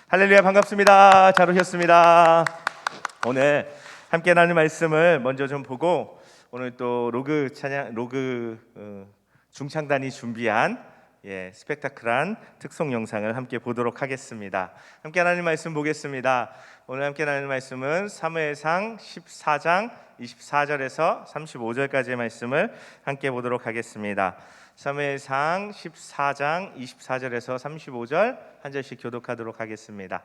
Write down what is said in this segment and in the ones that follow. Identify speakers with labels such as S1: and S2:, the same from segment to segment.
S1: 할렐루야, 반갑습니다. 잘 오셨습니다. 오늘 함께 나눌 말씀을 먼저 좀 보고 오늘 또 로그 중창단이 준비한 스펙타클한 특송 영상을 함께 보도록 하겠습니다. 함께 나눌 말씀 보겠습니다. 오늘 함께 나눌 말씀은 사무엘상 14장 24절에서 35절까지의 말씀을 함께 보도록 하겠습니다. 사무엘상 14장 24절에서 35절 한 절씩 교독하도록 하겠습니다.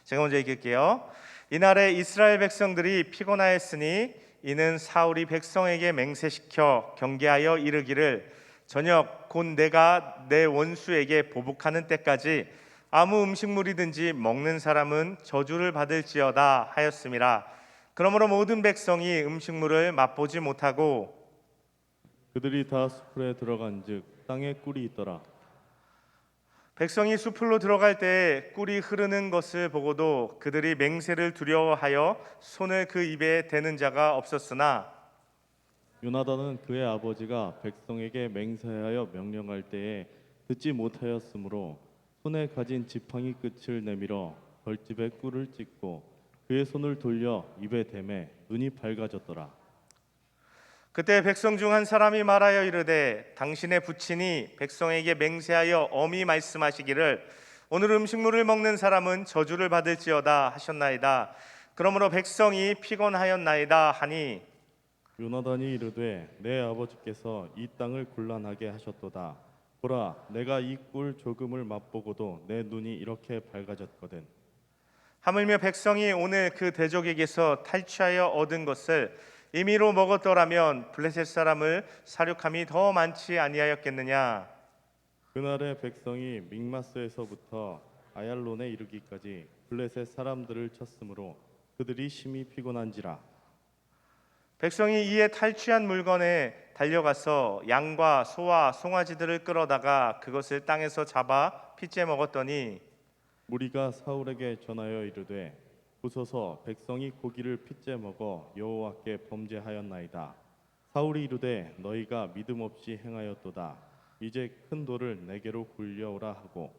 S1: 제가 먼저 읽을게요. 이날에 이스라엘 백성들이 피곤하였으니 이는 사울이 백성에게 맹세시켜 경계하여 이르기를 저녁 곧 내가 내 원수에게 보복하는 때까지 아무 음식물이든지 먹는 사람은 저주를 받을지어다 하였음이라. 그러므로 모든 백성이 음식물을 맛보지 못하고
S2: 그들이 다 숲에 들어간즉 땅에 꿀이 있더라.
S1: 백성이 숲으로 들어갈 때 꿀이 흐르는 것을 보고도 그들이 맹세를 두려워하여 손을 그 입에 대는 자가 없었으나
S2: 요나단은 그의 아버지가 백성에게 맹세하여 명령할 때에 듣지 못하였으므로 손에 가진 지팡이 끝을 내밀어 벌집에 꿀을 찍고 그의 손을 돌려 입에 대매 눈이 밝아졌더라.
S1: 그때 백성 중 한 사람이 말하여 이르되 당신의 부친이 백성에게 맹세하여 엄히 말씀하시기를 오늘 음식물을 먹는 사람은 저주를 받을지어다 하셨나이다. 그러므로 백성이 피곤하였나이다 하니
S2: 요나단이 이르되 내 아버지께서 이 땅을 곤란하게 하셨도다. 보라, 내가 이 꿀 조금을 맛보고도 내 눈이 이렇게 밝아졌거든.
S1: 하물며 백성이 오늘 그 대적에게서 탈취하여 얻은 것을 임의로 먹었더라면 블레셋 사람을 사륙함이 더 많지 아니하였겠느냐.
S2: 그날의 백성이 믹마스에서부터 아얄론에 이르기까지 블레셋 사람들을 쳤으므로 그들이 심히 피곤한지라.
S1: 백성이 이에 탈취한 물건에 달려가서 양과 소와 송아지들을 끌어다가 그것을 땅에서 잡아 핏째 먹었더니
S2: 무리가 사울에게 전하여 이르되 보소서 백성이 고기를 핏째 먹어 여호와께 범죄하였나이다. 사울이 이르되 너희가 믿음 없이 행하였도다. 이제 큰 돌을 내게로 굴려오라 하고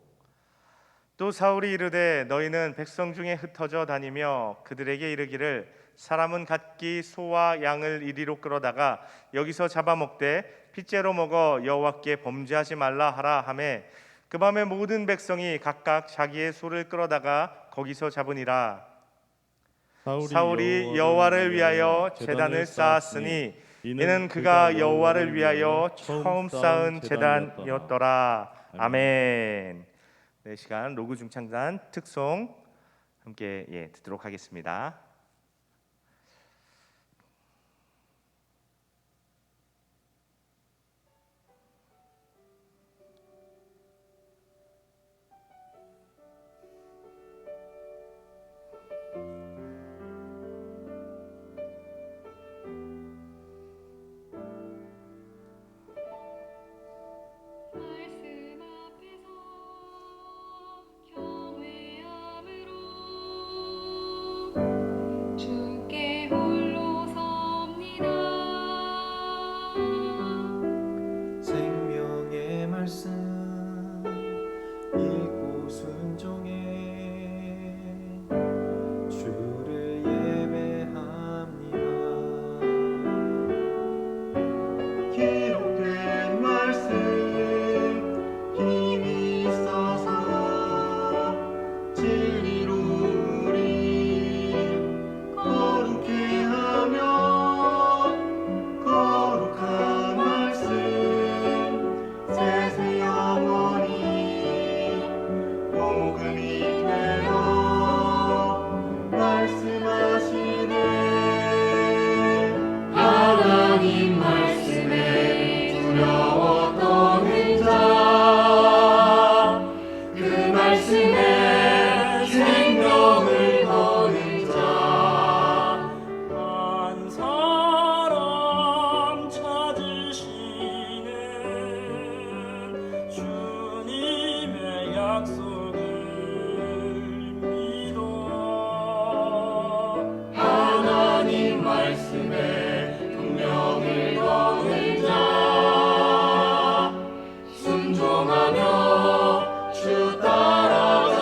S1: 또 사울이 이르되 너희는 백성 중에 흩어져 다니며 그들에게 이르기를 사람은 각기 소와 양을 이리로 끌어다가 여기서 잡아먹되 핏째로 먹어 여호와께 범죄하지 말라 하라 하매 그 밤에 모든 백성이 각각 자기의 소를 끌어다가 거기서 잡으니라. 사울이 여호와를 위하여 제단을 쌓았으니 이는 그가 여호와를 위하여 처음 쌓은 제단이었더라. 아멘. 네, 시간 로그 중창단 특송 함께 듣도록 하겠습니다.
S3: 순종하며 주 따라가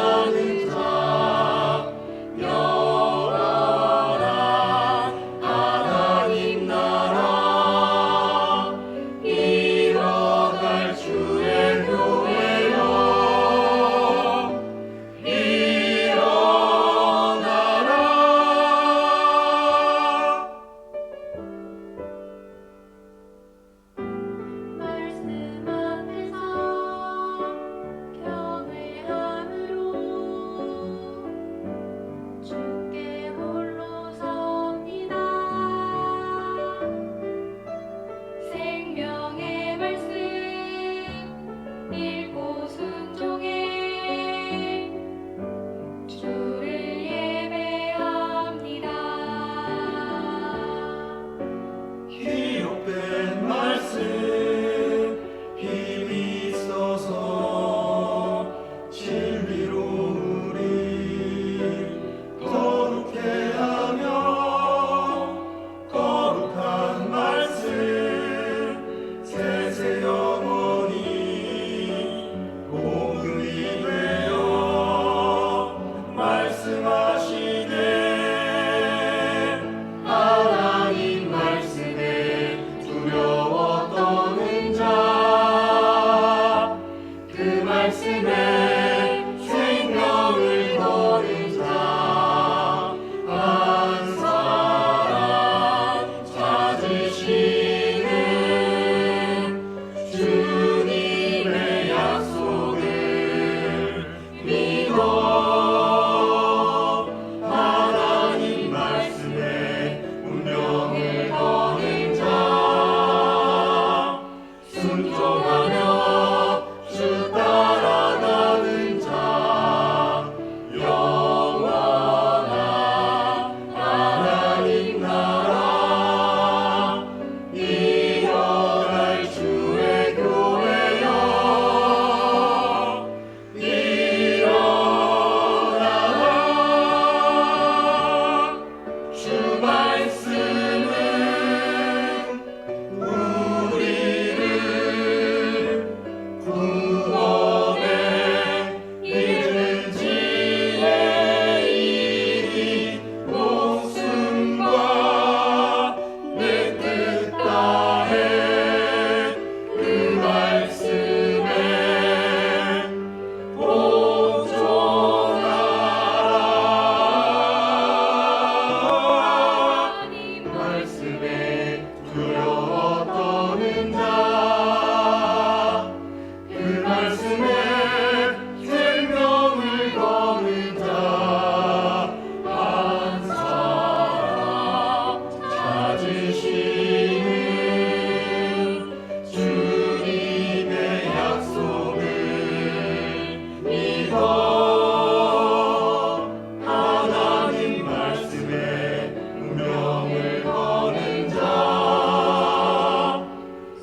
S1: 하나님 말씀에 운명을 거는 자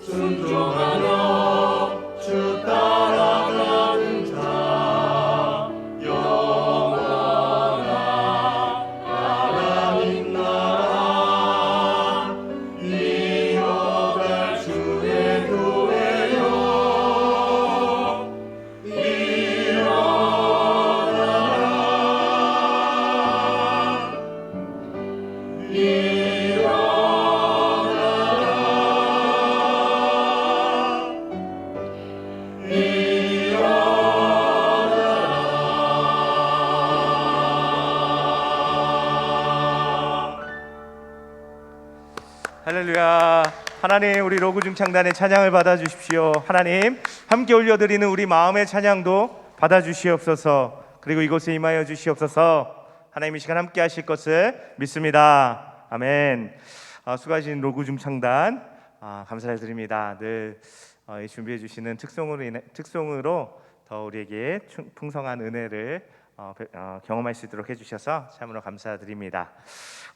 S1: 순종하며 주 따라가는 자 영원한 하나님 나라 이어갈 주의 교회요 할렐루야. 하나님, 우리 로그 중창단의 찬양을 받아주십시오. 하나님, 함께 올려드리는 우리 마음의 찬양도 받아주시옵소서. 그리고 이곳에 임하여 주시옵소서. 하나님, 이 시간 함께 하실 것을 믿습니다. 아멘. 수고하신 로그 중창단 감사를 드립니다. 늘 준비해 주시는 특송으로 더 우리에게 풍성한 은혜를 경험할 수 있도록 해주셔서 참으로 감사드립니다.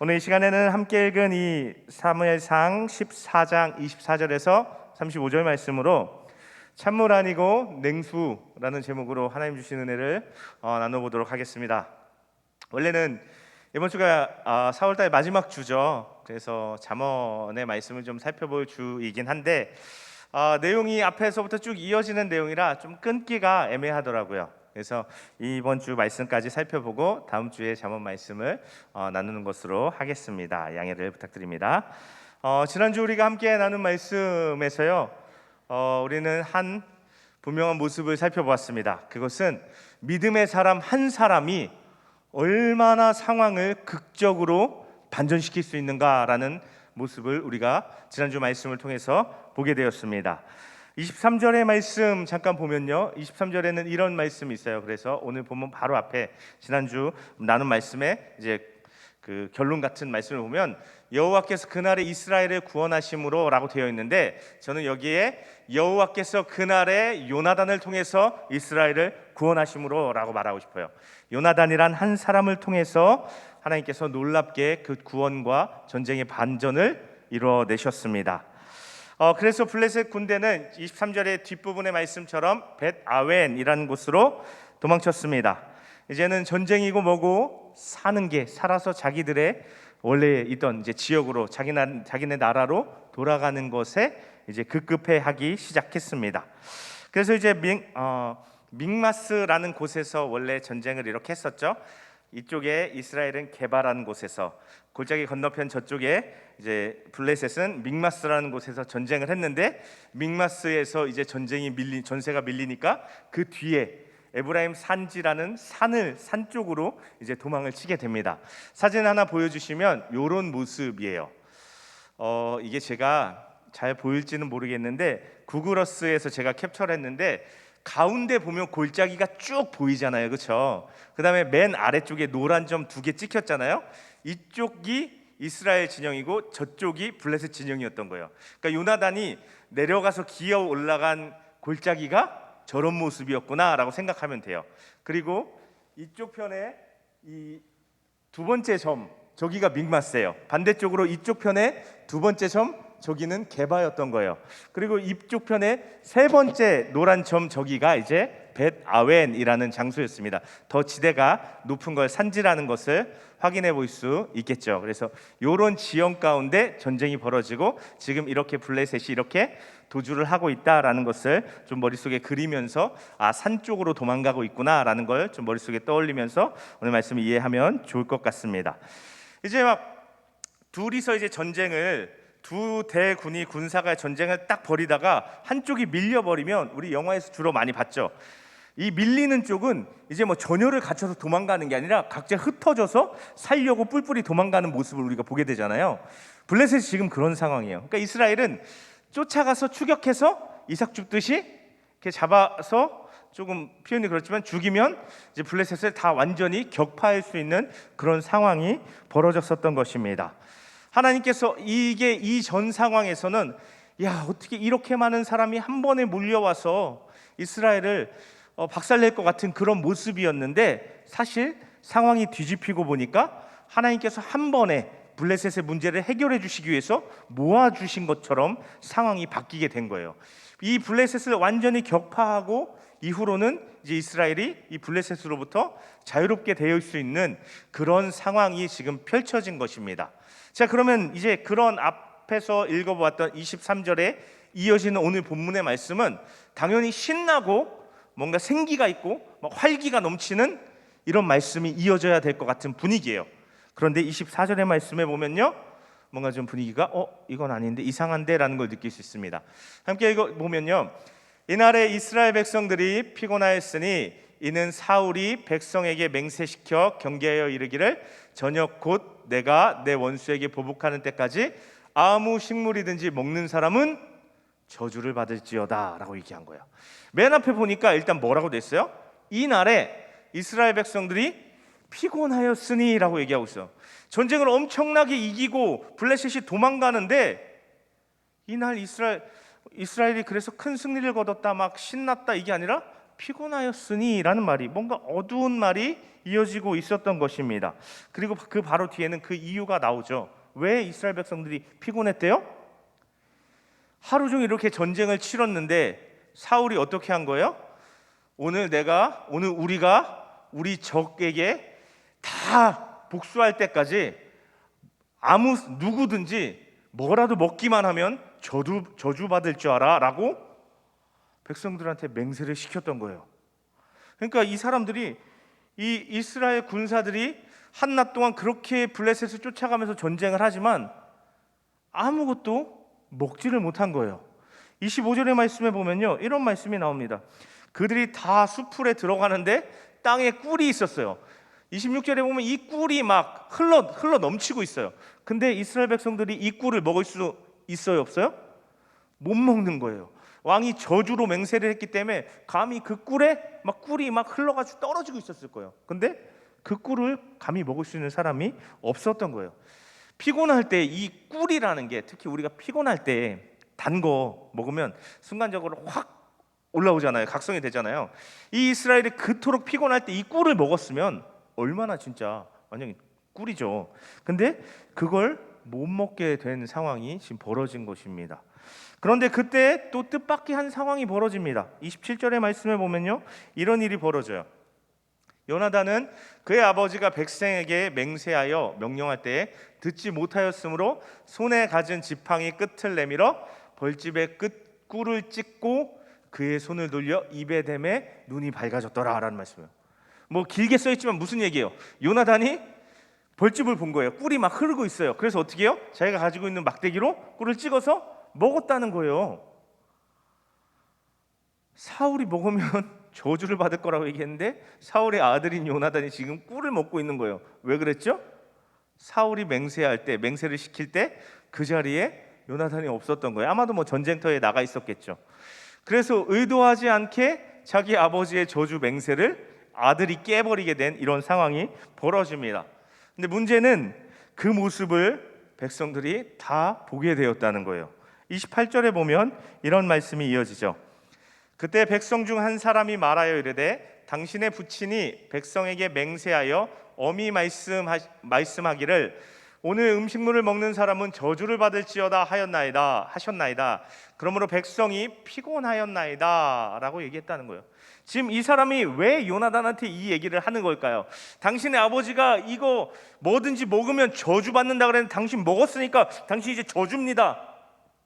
S1: 오늘 이 시간에는 함께 읽은 이 사무엘상 14장 24절에서 35절 말씀으로 찬물 아니고 냉수라는 제목으로 하나님 주신 은혜를 나눠보도록 하겠습니다. 원래는 이번 주가 4월달 마지막 주죠. 그래서 잠언의 말씀을 좀 살펴볼 주이긴 한데 내용이 앞에서부터 쭉 이어지는 내용이라 좀 끊기가 애매하더라고요. 그래서 이번 주 말씀까지 살펴보고 다음 주에 잠언 말씀을 나누는 것으로 하겠습니다. 양해를 부탁드립니다. 지난주 우리가 함께 나눈 말씀에서요, 우리는 한 분명한 모습을 살펴보았습니다. 그것은 믿음의 사람 한 사람이 얼마나 상황을 극적으로 반전시킬 수 있는가라는 모습을 우리가 지난주 말씀을 통해서 보게 되었습니다. 23절의 말씀 잠깐 보면요, 23절에는 이런 말씀이 있어요. 그래서 오늘 본문 바로 앞에 지난주 나눈 말씀에 이제 그 결론 같은 말씀을 보면 여호와께서 그날에 이스라엘을 구원하심으로라고 되어 있는데, 저는 여기에 여호와께서 그날에 요나단을 통해서 이스라엘을 구원하심으로라고 말하고 싶어요. 요나단이란 한 사람을 통해서 하나님께서 놀랍게 그 구원과 전쟁의 반전을 이루어내셨습니다. 그래서 블레셋 군대는 23절의 뒷부분의 말씀처럼 벳아웬이라는 곳으로 도망쳤습니다. 이제는 전쟁이고 뭐고 살아서 자기들의 원래 있던 이제 지역으로 자기네 나라로 돌아가는 것에 이제 급급해하기 시작했습니다. 그래서 이제 믹마스라는 곳에서 원래 전쟁을 이렇게 했었죠. 이쪽에 이스라엘은 게바라는 곳에서, 골짜기 건너편 저쪽에 이제 블레셋은 믹마스라는 곳에서 전쟁을 했는데, 믹마스에서 이제 전세가 밀리니까 그 뒤에 에브라임 산지라는 산 쪽으로 이제 도망을 치게 됩니다. 사진 하나 보여주시면 이런 모습이에요. 이게 제가 잘 보일지는 모르겠는데 구글어스에서 제가 캡처를 했는데, 가운데 보면 골짜기가 쭉 보이잖아요, 그렇죠? 그 다음에 맨 아래쪽에 노란 점 2개 찍혔잖아요. 이쪽이 이스라엘 진영이고 저쪽이 블레셋 진영이었던 거예요. 그러니까 요나단이 내려가서 기어 올라간 골짜기가 저런 모습이었구나라고 생각하면 돼요. 그리고 이쪽 편에 이 두 번째 점, 저기가 믹마스예요. 반대쪽으로 이쪽 편에 두 번째 점, 저기는 게바였던 거예요. 그리고 이쪽 편에 세 번째 노란 점, 저기가 이제 벳아웬이라는 장소였습니다. 더 지대가 높은 걸 산지라는 것을 확인해 볼 수 있겠죠. 그래서 이런 지형 가운데 전쟁이 벌어지고 지금 이렇게 블레셋이 이렇게 도주를 하고 있다라는 것을 좀 머릿속에 그리면서 산 쪽으로 도망가고 있구나라는 걸 좀 머릿속에 떠올리면서 오늘 말씀을 이해하면 좋을 것 같습니다. 이제 막 둘이서 이제 두 대군이 군사가 전쟁을 딱 벌이다가 한쪽이 밀려버리면, 우리 영화에서 주로 많이 봤죠. 이 밀리는 쪽은 이제 뭐 전열을 갖춰서 도망가는 게 아니라 각자 흩어져서 살려고 뿔뿔이 도망가는 모습을 우리가 보게 되잖아요. 블레셋이 지금 그런 상황이에요. 그러니까 이스라엘은 쫓아가서 추격해서 이삭 줍듯이 이렇게 잡아서, 조금 표현이 그렇지만 죽이면 이제 블레셋을 다 완전히 격파할 수 있는 그런 상황이 벌어졌었던 것입니다. 하나님께서 이 전 상황에서는 어떻게 이렇게 많은 사람이 한 번에 몰려와서 이스라엘을 박살낼 것 같은 그런 모습이었는데, 사실 상황이 뒤집히고 보니까 하나님께서 한 번에 블레셋의 문제를 해결해 주시기 위해서 모아주신 것처럼 상황이 바뀌게 된 거예요. 이 블레셋을 완전히 격파하고 이후로는 이제 이스라엘이 이 블레셋으로부터 자유롭게 되어 수 있는 그런 상황이 지금 펼쳐진 것입니다. 자, 그러면 이제 그런 앞에서 읽어보았던 23절에 이어지는 오늘 본문의 말씀은 당연히 신나고 뭔가 생기가 있고 막 활기가 넘치는 이런 말씀이 이어져야 될 것 같은 분위기예요. 그런데 24절의 말씀에 보면요, 뭔가 좀 분위기가 이건 아닌데, 이상한데 라는 걸 느낄 수 있습니다. 함께 읽어 보면요, 이날에 이스라엘 백성들이 피곤하였으니 이는 사울이 백성에게 맹세시켜 경계하여 이르기를 저녁 곧 내가 내 원수에게 보복하는 때까지 아무 식물이든지 먹는 사람은 저주를 받을지어다 라고 얘기한 거예요. 맨 앞에 보니까 일단 뭐라고 됐어요? 이날에 이스라엘 백성들이 피곤하였으니 라고 얘기하고 있어요. 전쟁을 엄청나게 이기고 블레셋이 도망가는데 이날 이스라엘이 그래서 큰 승리를 거뒀다, 막 신났다, 이게 아니라 피곤하였으니 라는 말이, 뭔가 어두운 말이 이어지고 있었던 것입니다. 그리고 그 바로 뒤에는 그 이유가 나오죠. 왜 이스라엘 백성들이 피곤했대요? 하루 종일 이렇게 전쟁을 치렀는데 사울이 어떻게 한 거예요? 오늘 우리가 우리 적에게 다 복수할 때까지 아무 누구든지 뭐라도 먹기만 하면 저주받을 줄 알아 라고 백성들한테 맹세를 시켰던 거예요. 그러니까 이 사람들이, 이 이스라엘 군사들이 한낮 동안 그렇게 블레셋을 쫓아가면서 전쟁을 하지만 아무것도 먹지를 못한 거예요. 25절의 말씀에 보면요, 이런 말씀이 나옵니다. 그들이 다 수풀에 들어가는데 땅에 꿀이 있었어요. 26절에 보면 이 꿀이 막 흘러 넘치고 있어요. 근데 이스라엘 백성들이 이 꿀을 먹을 수 있어요, 없어요? 못 먹는 거예요. 왕이 저주로 맹세를 했기 때문에 감히 그 꿀에 막 꿀이 막 흘러가지고 떨어지고 있었을 거예요. 근데 그 꿀을 감히 먹을 수 있는 사람이 없었던 거예요. 피곤할 때 이 꿀이라는 게, 특히 우리가 피곤할 때 단 거 먹으면 순간적으로 확 올라오잖아요. 각성이 되잖아요. 이 이스라엘이 그토록 피곤할 때 이 꿀을 먹었으면 얼마나 진짜 완전히 꿀이죠. 근데 그걸 못 먹게 된 상황이 지금 벌어진 것입니다. 그런데 그때 또 뜻밖의 상황이 벌어집니다. 27절의 말씀에 보면요, 이런 일이 벌어져요. 요나단은 그의 아버지가 백성에게 맹세하여 명령할 때에 듣지 못하였으므로 손에 가진 지팡이 끝을 내밀어 벌집의 끝 꿀을 찢고 그의 손을 돌려 입에 대매 눈이 밝아졌더라 라는 말씀이에요. 뭐 길게 써 있지만 무슨 얘기예요? 요나단이 벌집을 본 거예요. 꿀이 막 흐르고 있어요. 그래서 어떻게 해요? 자기가 가지고 있는 막대기로 꿀을 찍어서 먹었다는 거예요. 사울이 먹으면 저주를 받을 거라고 얘기했는데 사울의 아들인 요나단이 지금 꿀을 먹고 있는 거예요. 왜 그랬죠? 사울이 맹세를 시킬 때 그 자리에 요나단이 없었던 거예요. 아마도 뭐 전쟁터에 나가 있었겠죠. 그래서 의도하지 않게 자기 아버지의 저주 맹세를 아들이 깨버리게 된 이런 상황이 벌어집니다. 근데 문제는 그 모습을 백성들이 다 보게 되었다는 거예요. 28절에 보면 이런 말씀이 이어지죠. 그때 백성 중 한 사람이 말하여 이르되 당신의 부친이 백성에게 맹세하여 엄히 말씀하기를 오늘 음식물을 먹는 사람은 저주를 받을지어다 하셨나이다. 그러므로 백성이 피곤하였나이다 라고 얘기했다는 거예요. 지금 이 사람이 왜 요나단한테 이 얘기를 하는 걸까요? 당신의 아버지가 이거 뭐든지 먹으면 저주받는다 그랬는데 당신 먹었으니까 당신 이제 저주입니다,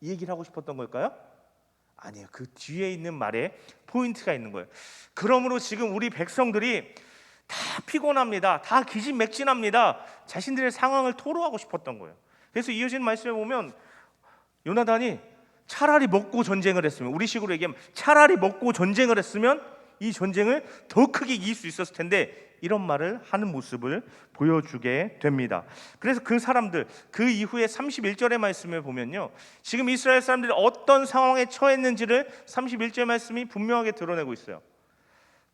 S1: 이 얘기를 하고 싶었던 걸까요? 아니에요. 그 뒤에 있는 말에 포인트가 있는 거예요. 그러므로 지금 우리 백성들이 다 피곤합니다. 다 기진맥진합니다. 자신들의 상황을 토로하고 싶었던 거예요. 그래서 이어지는 말씀에 보면 요나단이 차라리 먹고 전쟁을 했으면, 우리 식으로 얘기하면 차라리 먹고 전쟁을 했으면 이 전쟁을 더 크게 이길 수 있었을 텐데 이런 말을 하는 모습을 보여주게 됩니다. 그래서 그 사람들, 그 이후에 31절의 말씀을 보면요, 지금 이스라엘 사람들이 어떤 상황에 처했는지를 31절 말씀이 분명하게 드러내고 있어요.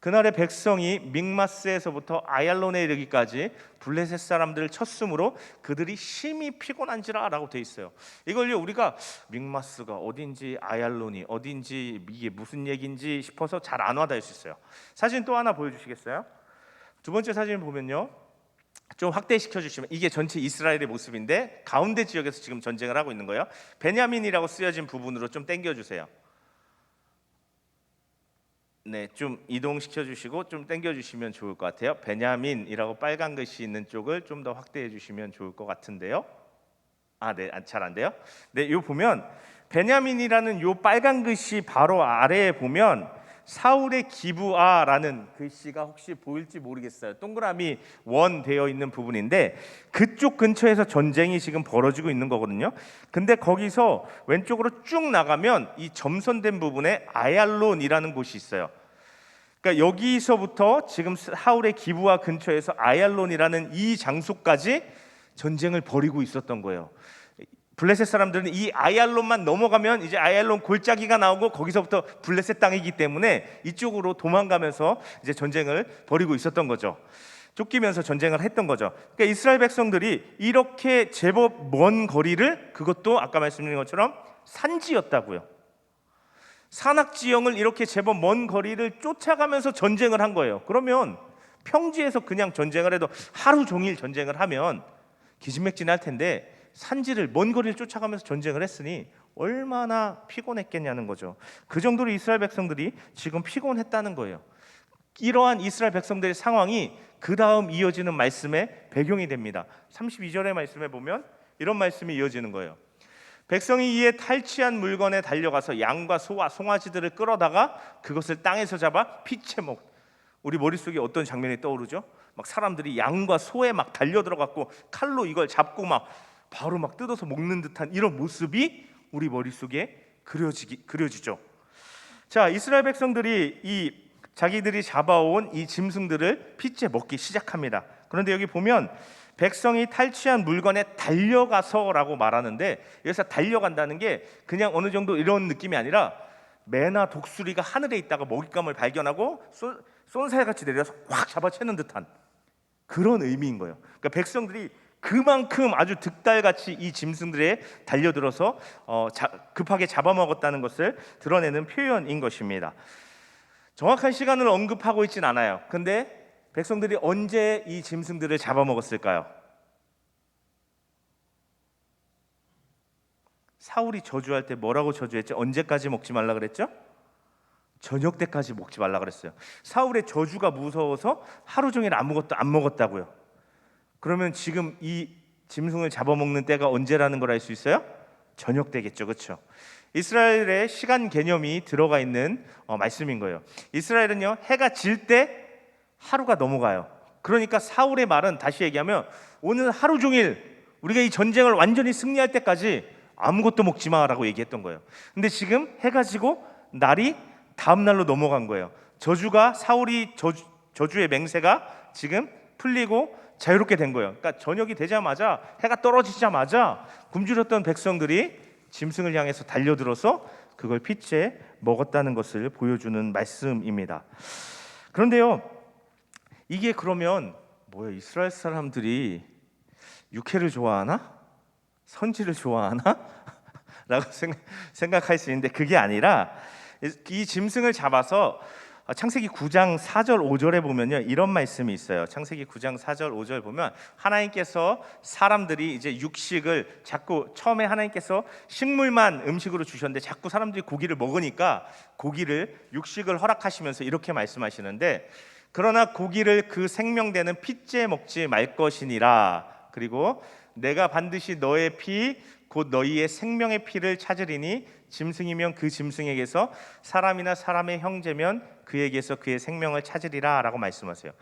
S1: 그날의 백성이 믹마스에서부터 아얄론에 이르기까지 블레셋 사람들을 쳤으므로 그들이 심히 피곤한지라 라고 돼 있어요. 이걸요 우리가 믹마스가 어딘지 아얄론이 어딘지 이게 무슨 얘기인지 싶어서 잘 안 와닿을 수 있어요. 사진 또 하나 보여주시겠어요? 두 번째 사진을 보면요, 좀 확대시켜 주시면 이게 전체 이스라엘의 모습인데 가운데 지역에서 지금 전쟁을 하고 있는 거예요. 베냐민이라고 쓰여진 부분으로 좀 당겨 주세요. 네, 좀 이동시켜 주시고 좀 당겨 주시면 좋을 것 같아요. 베냐민이라고 빨간 글씨 있는 쪽을 좀 더 확대해 주시면 좋을 것 같은데요. 네, 잘 안 돼요. 네, 요 보면 베냐민이라는 요 빨간 글씨 바로 아래에 보면 사울의 기브아라는 글씨가 혹시 보일지 모르겠어요. 동그라미 원 되어 있는 부분인데 그쪽 근처에서 전쟁이 지금 벌어지고 있는 거거든요. 근데 거기서 왼쪽으로 쭉 나가면 이 점선된 부분에 아얄론이라는 곳이 있어요. 그러니까 여기서부터 지금 사울의 기브아 근처에서 아얄론이라는 이 장소까지 전쟁을 벌이고 있었던 거예요. 블레셋 사람들은 이 아얄론만 넘어가면 이제 아얄론 골짜기가 나오고 거기서부터 블레셋 땅이기 때문에 이쪽으로 도망가면서 이제 전쟁을 벌이고 있었던 거죠. 쫓기면서 전쟁을 했던 거죠. 그러니까 이스라엘 백성들이 이렇게 제법 먼 거리를, 그것도 아까 말씀드린 것처럼 산지였다고요. 산악지형을 이렇게 제법 먼 거리를 쫓아가면서 전쟁을 한 거예요. 그러면 평지에서 그냥 전쟁을 해도 하루 종일 전쟁을 하면 기진맥진할 텐데 산지를 먼 거리를 쫓아가면서 전쟁을 했으니 얼마나 피곤했겠냐는 거죠. 그 정도로 이스라엘 백성들이 지금 피곤했다는 거예요. 이러한 이스라엘 백성들의 상황이 그 다음 이어지는 말씀의 배경이 됩니다. 32절의 말씀에 보면 이런 말씀이 이어지는 거예요. 백성이 이에 탈취한 물건에 달려가서 양과 소와 송아지들을 끌어다가 그것을 땅에서 잡아 피채 먹. 우리 머릿속에 어떤 장면이 떠오르죠? 막 사람들이 양과 소에 막 달려들어갖고 칼로 이걸 잡고 막 바로 막 뜯어서 먹는 듯한 이런 모습이 우리 머릿속에 그려지죠. 자, 이스라엘 백성들이 이 자기들이 잡아온 이 짐승들을 피째 먹기 시작합니다. 그런데 여기 보면 백성이 탈취한 물건에 달려가서라고 말하는데 여기서 달려간다는 게 그냥 어느 정도 이런 느낌이 아니라 매나 독수리가 하늘에 있다가 먹잇감을 발견하고 쏜살같이 내려서 확 잡아채는 듯한 그런 의미인 거예요. 그러니까 백성들이 그만큼 아주 득달같이 이 짐승들에 달려들어서 급하게 잡아먹었다는 것을 드러내는 표현인 것입니다. 정확한 시간을 언급하고 있진 않아요. 근데 백성들이 언제 이 짐승들을 잡아먹었을까요? 사울이 저주할 때 뭐라고 저주했죠? 언제까지 먹지 말라 그랬죠? 저녁 때까지 먹지 말라 그랬어요. 사울의 저주가 무서워서 하루 종일 아무것도 안 먹었다고요. 그러면 지금 이 짐승을 잡아먹는 때가 언제라는 걸 알 수 있어요? 저녁 때겠죠, 그렇죠? 이스라엘의 시간 개념이 들어가 있는 말씀인 거예요. 이스라엘은요, 해가 질 때 하루가 넘어가요. 그러니까 사울의 말은 다시 얘기하면 오늘 하루 종일 우리가 이 전쟁을 완전히 승리할 때까지 아무것도 먹지 마라고 얘기했던 거예요. 근데 지금 해가 지고 날이 다음 날로 넘어간 거예요. 저주가 사울이 저주의 맹세가 지금 풀리고 자유롭게 된 거예요. 그러니까 저녁이 되자마자 해가 떨어지자마자 굶주렸던 백성들이 짐승을 향해서 달려들어서 그걸 피째 먹었다는 것을 보여주는 말씀입니다. 그런데요, 이게 그러면 뭐예요? 이스라엘 사람들이 육회를 좋아하나? 선지를 좋아하나? 라고 생각할 수 있는데 그게 아니라 이 짐승을 잡아서 창세기 9장 4절 5절에 보면요, 이런 말씀이 있어요. 창세기 9장 4절 5절 보면 하나님께서 사람들이 이제 육식을 자꾸 처음에 하나님께서 식물만 음식으로 주셨는데 자꾸 사람들이 고기를 먹으니까 고기를 육식을 허락하시면서 이렇게 말씀하시는데 그러나 고기를 그 생명되는 피째 먹지 말 것이니라. 그리고 내가 반드시 너의 피 곧 너희의 생명의 피를 찾으리니 짐승이면 그 짐승에게서 사람이나 사람의 형제면 그에게서 그의 생명을 찾으리라 라고 말씀하세요.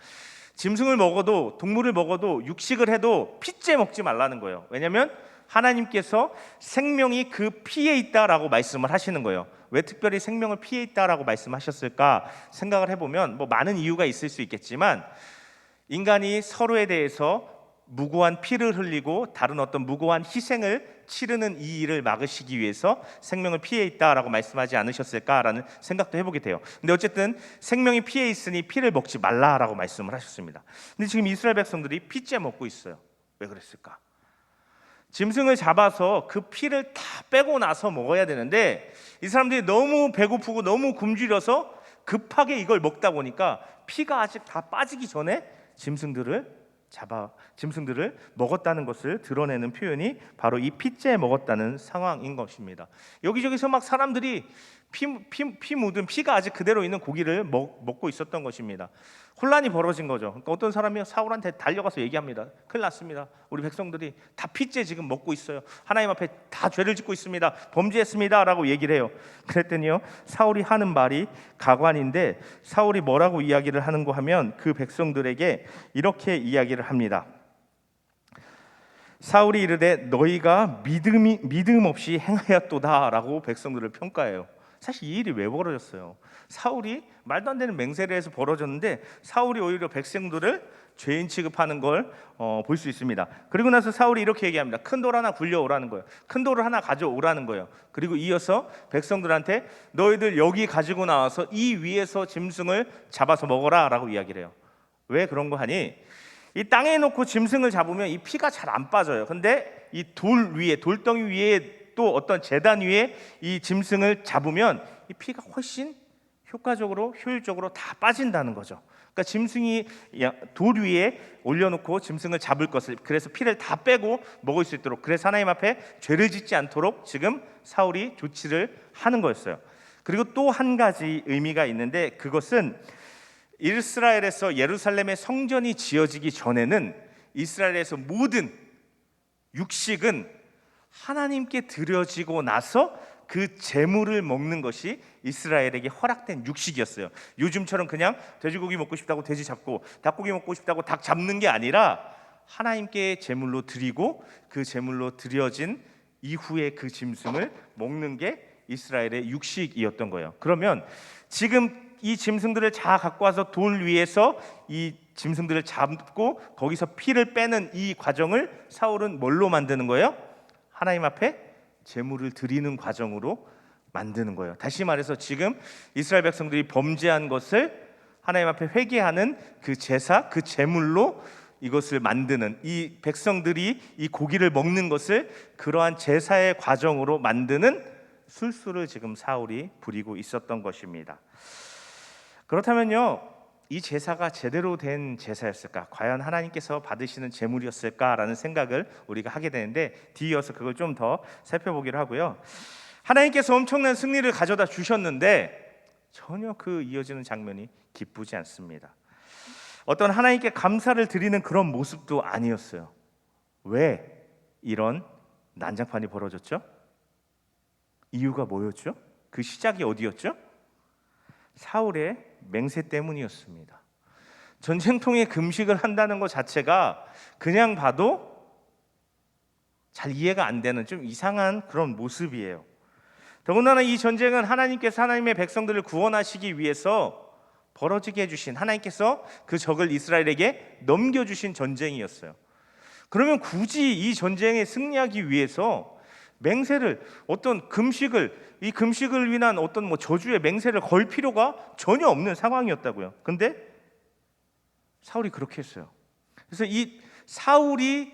S1: 짐승을 먹어도 동물을 먹어도 육식을 해도 피째 먹지 말라는 거예요. 왜냐하면 하나님께서 생명이 그 피에 있다라고 말씀을 하시는 거예요. 왜 특별히 생명을 피에 있다라고 말씀하셨을까 생각을 해보면 뭐 많은 이유가 있을 수 있겠지만 인간이 서로에 대해서 무고한 피를 흘리고 다른 어떤 무고한 희생을 치르는 이 일을 막으시기 위해서 생명을 피해 있다라고 말씀하지 않으셨을까라는 생각도 해보게 돼요. 근데 어쨌든 생명이 피해 있으니 피를 먹지 말라라고 말씀을 하셨습니다. 근데 지금 이스라엘 백성들이 피째 먹고 있어요. 왜 그랬을까? 짐승을 잡아서 그 피를 다 빼고 나서 먹어야 되는데 이 사람들이 너무 배고프고 너무 굶주려서 급하게 이걸 먹다 보니까 피가 아직 다 빠지기 전에 짐승들을 먹었다는 것을 드러내는 표현이 바로 이 피째 먹었다는 상황인 것입니다. 여기저기서 막 사람들이 피 묻은 피가 아직 그대로 있는 고기를 먹고 있었던 것입니다. 혼란이 벌어진 거죠. 그러니까 어떤 사람이 사울한테 달려가서 얘기합니다. 큰일 났습니다. 우리 백성들이 다 피째 지금 먹고 있어요. 하나님 앞에 다 죄를 짓고 있습니다. 범죄했습니다 라고 얘기를 해요. 그랬더니요, 사울이 하는 말이 가관인데 사울이 뭐라고 이야기를 하는가 하면 그 백성들에게 이렇게 이야기를 합니다. 사울이 이르되 너희가 믿음 없이 행하였도다 라고 백성들을 평가해요. 사실 이 일이 왜 벌어졌어요? 사울이 말도 안 되는 맹세를 해서 벌어졌는데 사울이 오히려 백성들을 죄인 취급하는 걸 볼 수 있습니다. 그리고 나서 사울이 이렇게 얘기합니다. 큰 돌 하나 굴려오라는 거예요. 큰 돌을 하나 가져오라는 거예요. 그리고 이어서 백성들한테 너희들 여기 가지고 나와서 이 위에서 짐승을 잡아서 먹어라 라고 이야기를 해요. 왜 그런 거 하니? 이 땅에 놓고 짐승을 잡으면 이 피가 잘 안 빠져요. 근데 이 돌 위에, 돌덩이 위에 또 어떤 제단 위에 이 짐승을 잡으면 이 피가 훨씬 효과적으로 효율적으로 다 빠진다는 거죠. 그러니까 짐승이 돌 위에 올려놓고 짐승을 잡을 것을, 그래서 피를 다 빼고 먹을 수 있도록, 그래서 하나님 앞에 죄를 짓지 않도록 지금 사울이 조치를 하는 거였어요. 그리고 또 한 가지 의미가 있는데 그것은 이스라엘에서 예루살렘의 성전이 지어지기 전에는 이스라엘에서 모든 육식은 하나님께 드려지고 나서 그 제물을 먹는 것이 이스라엘에게 허락된 육식이었어요. 요즘처럼 그냥 돼지고기 먹고 싶다고 돼지 잡고 닭고기 먹고 싶다고 닭 잡는 게 아니라 하나님께 제물로 드리고 그 제물로 드려진 이후에 그 짐승을 먹는 게 이스라엘의 육식이었던 거예요. 그러면 지금 이 짐승들을 다 갖고 와서 돌 위에서 이 짐승들을 잡고 거기서 피를 빼는 이 과정을 사울은 뭘로 만드는 거예요? 하나님 앞에 제물을 드리는 과정으로 만드는 거예요. 다시 말해서 지금 이스라엘 백성들이 범죄한 것을 하나님 앞에 회개하는 그 제사, 그 제물로 이것을 만드는, 이 백성들이 이 고기를 먹는 것을 그러한 제사의 과정으로 만드는 술수를 지금 사울이 부리고 있었던 것입니다. 그렇다면요, 이 제사가 제대로 된 제사였을까? 과연 하나님께서 받으시는 제물이었을까라는 생각을 우리가 하게 되는데 뒤이어서 그걸 좀 더 살펴보기로 하고요. 하나님께서 엄청난 승리를 가져다 주셨는데 전혀 그 이어지는 장면이 기쁘지 않습니다. 어떤 하나님께 감사를 드리는 그런 모습도 아니었어요. 왜 이런 난장판이 벌어졌죠? 이유가 뭐였죠? 그 시작이 어디였죠? 사울의 맹세 때문이었습니다. 전쟁통에 금식을 한다는 것 자체가 그냥 봐도 잘 이해가 안 되는 좀 이상한 그런 모습이에요. 더군다나 이 전쟁은 하나님께서 하나님의 백성들을 구원하시기 위해서 벌어지게 해주신, 하나님께서 그 적을 이스라엘에게 넘겨주신 전쟁이었어요. 그러면 굳이 이 전쟁에 승리하기 위해서 맹세를, 어떤 금식을, 이 금식을 위한 어떤 저주의 맹세를 걸 필요가 전혀 없는 상황이었다고요. 근데 사울이 그렇게 했어요. 그래서 이 사울이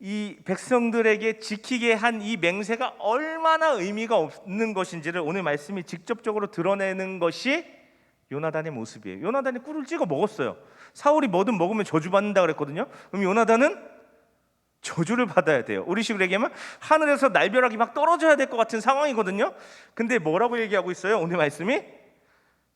S1: 이 백성들에게 지키게 한 이 맹세가 얼마나 의미가 없는 것인지를 오늘 말씀이 직접적으로 드러내는 것이 요나단의 모습이에요. 요나단이 꿀을 찍어 먹었어요. 사울이 뭐든 먹으면 저주받는다 그랬거든요. 그럼 요나단은 저주를 받아야 돼요. 우리식으로 얘기하면 하늘에서 날벼락이 막 떨어져야 될 것 같은 상황이거든요. 근데 뭐라고 얘기하고 있어요? 오늘 말씀이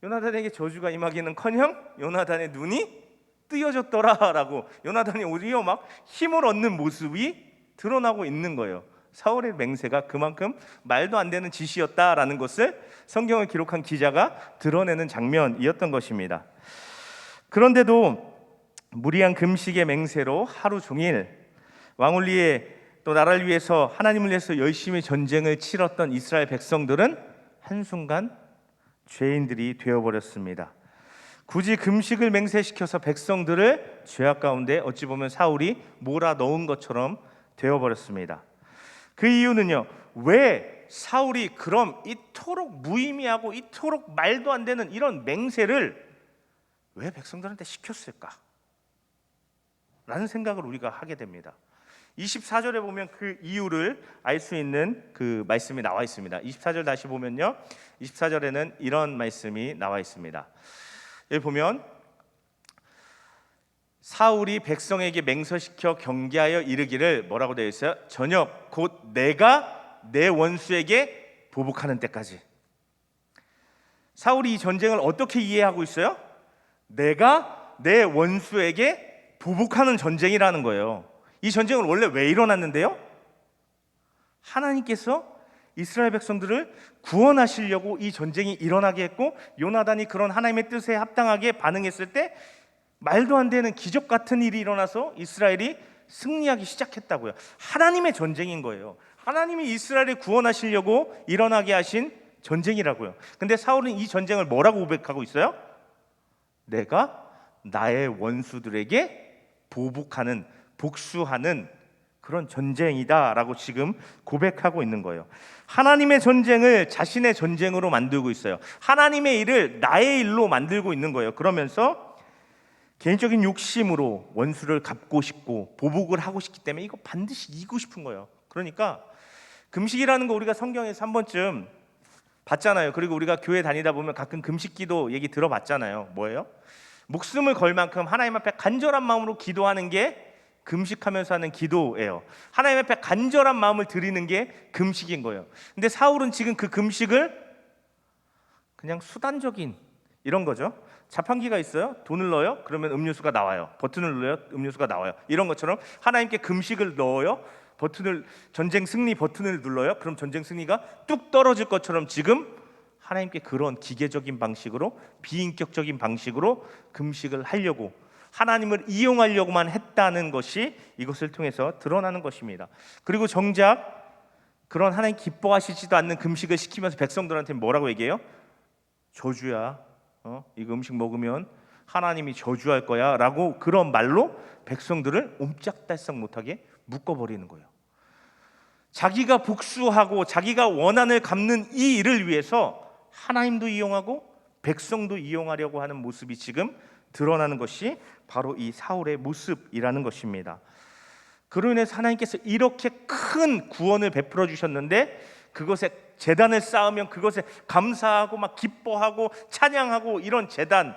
S1: 요나단에게 저주가 임하기는커녕 요나단의 눈이 뜨여졌더라라고, 요나단이 오히려 막 힘을 얻는 모습이 드러나고 있는 거예요. 사울의 맹세가 그만큼 말도 안 되는 짓이었다라는 것을 성경을 기록한 기자가 드러내는 장면이었던 것입니다. 그런데도 무리한 금식의 맹세로 하루 종일 왕을 위해 또 나라를 위해서 하나님을 위해서 열심히 전쟁을 치렀던 이스라엘 백성들은 한순간 죄인들이 되어버렸습니다. 굳이 금식을 맹세시켜서 백성들을 죄악 가운데 어찌 보면 사울이 몰아넣은 것처럼 되어버렸습니다. 그 이유는요, 왜 사울이 그럼 이토록 무의미하고 이토록 말도 안 되는 이런 맹세를 왜 백성들한테 시켰을까? 라는 생각을 우리가 하게 됩니다. 24절에 보면 그 이유를 알 수 있는 그 말씀이 나와 있습니다. 24절 다시 보면요, 24절에는 이런 말씀이 나와 있습니다. 여기 보면 사울이 백성에게 맹서시켜 경계하여 이르기를 뭐라고 되어 있어요? 저녁 곧 내가 내 원수에게 보복하는 때까지. 사울이 이 전쟁을 어떻게 이해하고 있어요? 내가 내 원수에게 보복하는 전쟁이라는 거예요. 이 전쟁은 원래 왜 일어났는데요? 하나님께서 이스라엘 백성들을 구원하시려고 이 전쟁이 일어나게 했고, 요나단이 그런 하나님의 뜻에 합당하게 반응했을 때 말도 안 되는 기적 같은 일이 일어나서 이스라엘이 승리하기 시작했다고요. 하나님의 전쟁인 거예요. 하나님이 이스라엘을 구원하시려고 일어나게 하신 전쟁이라고요. 근데 사울은 이 전쟁을 뭐라고 고백하고 있어요? 내가 나의 원수들에게 보복하는, 복수하는 그런 전쟁이다라고 지금 고백하고 있는 거예요. 하나님의 전쟁을 자신의 전쟁으로 만들고 있어요. 하나님의 일을 나의 일로 만들고 있는 거예요. 그러면서 개인적인 욕심으로 원수를 갚고 싶고 보복을 하고 싶기 때문에 이거 반드시 이기고 싶은 거예요. 그러니까 금식이라는 거 우리가 성경에서 한 번쯤 봤잖아요. 그리고 우리가 교회 다니다 보면 가끔 금식기도 얘기 들어봤잖아요. 뭐예요? 목숨을 걸 만큼 하나님 앞에 간절한 마음으로 기도하는 게 금식하면서 하는 기도예요. 하나님 앞에 간절한 마음을 드리는 게 금식인 거예요. 근데 사울은 지금 그 금식을 그냥 수단적인 이런 거죠. 자판기가 있어요. 돈을 넣어요. 그러면 음료수가 나와요. 버튼을 눌러요. 음료수가 나와요. 이런 것처럼 하나님께 금식을 넣어요. 전쟁 승리 버튼을 눌러요. 그럼 전쟁 승리가 뚝 떨어질 것처럼 지금 하나님께 그런 기계적인 방식으로, 비인격적인 방식으로 금식을 하려고, 하나님을 이용하려고만 했다는 것이 이것을 통해서 드러나는 것입니다. 그리고 정작 그런 하나님 기뻐하시지도 않는 금식을 시키면서 백성들한테 뭐라고 얘기해요? 저주야. 이거 음식 먹으면 하나님이 저주할 거야 라고 그런 말로 백성들을 옴짝달싹 못하게 묶어버리는 거예요. 자기가 복수하고 자기가 원한을 갚는 이 일을 위해서 하나님도 이용하고 백성도 이용하려고 하는 모습이 지금 드러나는 것이 바로 이 사울의 모습이라는 것입니다. 그로 인해서 하나님께서 이렇게 큰 구원을 베풀어 주셨는데 그것에 제단을 쌓으면 그것에 감사하고 막 기뻐하고 찬양하고 이런 제단,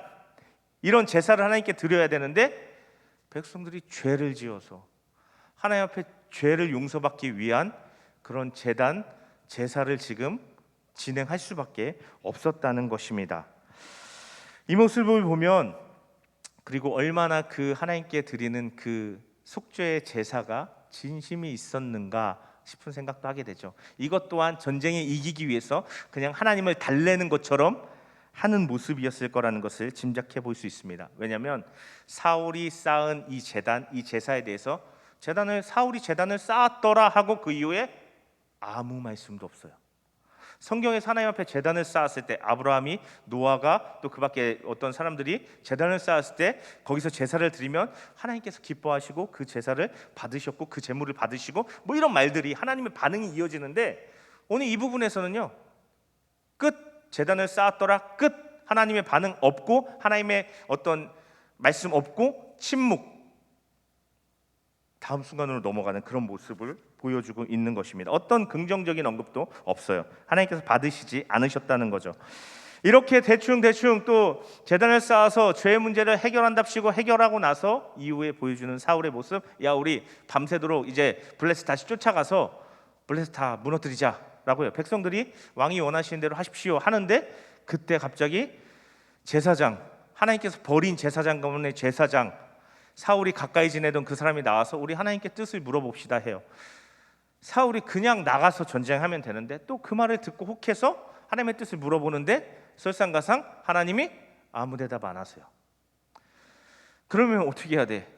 S1: 이런 제사를 하나님께 드려야 되는데 백성들이 죄를 지어서 하나님 앞에 죄를 용서받기 위한 그런 제단, 제사를 지금 진행할 수밖에 없었다는 것입니다. 이 모습을 보면, 그리고 얼마나 그 하나님께 드리는 그 속죄의 제사가 진심이 있었는가 싶은 생각도 하게 되죠. 이것 또한 전쟁에 이기기 위해서 그냥 하나님을 달래는 것처럼 하는 모습이었을 거라는 것을 짐작해 볼 수 있습니다. 왜냐하면 사울이 쌓은 이 제단, 이 제사에 대해서 사울이 제단을 쌓았더라 하고 그 이후에 아무 말씀도 없어요. 성경에서 하나님 앞에 제단을 쌓았을 때 아브라함이, 노아가, 또 그 밖에 어떤 사람들이 제단을 쌓았을 때 거기서 제사를 드리면 하나님께서 기뻐하시고 그 제사를 받으셨고 그 제물을 받으시고 뭐 이런 말들이 하나님의 반응이 이어지는데, 오늘 이 부분에서는요, 끝, 제단을 쌓았더라, 끝, 하나님의 반응 없고 하나님의 어떤 말씀 없고 침묵, 다음 순간으로 넘어가는 그런 모습을 보여주고 있는 것입니다. 어떤 긍정적인 언급도 없어요. 하나님께서 받으시지 않으셨다는 거죠. 이렇게 대충 또 제단을 쌓아서 죄의 문제를 해결한답시고 해결하고 나서 이후에 보여주는 사울의 모습, 야 우리 밤새도록 이제 블레셋 다시 쫓아가서 블레셋 다 무너뜨리자라고요. 백성들이 왕이 원하시는 대로 하십시오 하는데 그때 갑자기 제사장, 하나님께서 버린 제사장 가문의 제사장, 사울이 가까이 지내던 그 사람이 나와서 우리 하나님께 뜻을 물어봅시다 해요. 사울이 그냥 나가서 전쟁하면 되는데 또 그 말을 듣고 혹해서 하나님의 뜻을 물어보는데 설상가상 하나님이 아무 대답 안 하세요. 그러면 어떻게 해야 돼?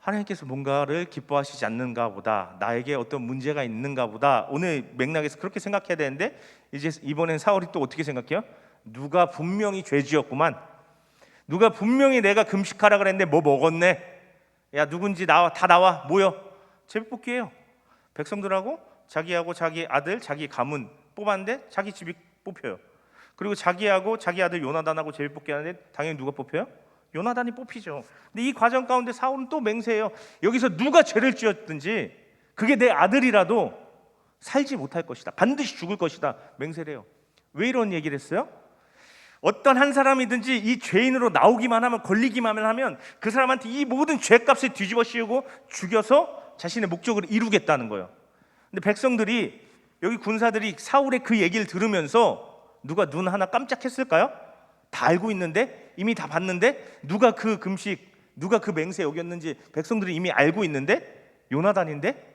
S1: 하나님께서 뭔가를 기뻐하시지 않는가 보다, 나에게 어떤 문제가 있는가 보다, 오늘 맥락에서 그렇게 생각해야 되는데 이제 이번엔 사울이 또 어떻게 생각해요? 누가 분명히 죄 지었구만. 누가 분명히 내가 금식하라 그랬는데 뭐 먹었네. 야, 누군지 나와, 다 나와, 모여. 제비뽑기예요. 백성들하고 자기하고 자기 아들, 자기 가문 뽑았는데 자기 집이 뽑혀요. 그리고 자기하고 자기 아들 요나단하고 제비뽑기 하는데 당연히 누가 뽑혀요? 요나단이 뽑히죠. 근데 이 과정 가운데 사울은 또 맹세해요. 여기서 누가 죄를 지었든지 그게 내 아들이라도 살지 못할 것이다. 반드시 죽을 것이다. 맹세를 해요. 왜 이런 얘기를 했어요? 어떤 한 사람이든지 이 죄인으로 나오기만 하면, 걸리기만 하면 그 사람한테 이 모든 죄값을 뒤집어 씌우고 죽여서 자신의 목적을 이루겠다는 거예요. 근데 백성들이, 여기 군사들이 사울의 그 얘기를 들으면서 누가 눈 하나 깜짝했을까요? 다 알고 있는데, 이미 다 봤는데, 누가 그 금식, 누가 그 맹세 어겼는지 백성들이 이미 알고 있는데 요나단인데?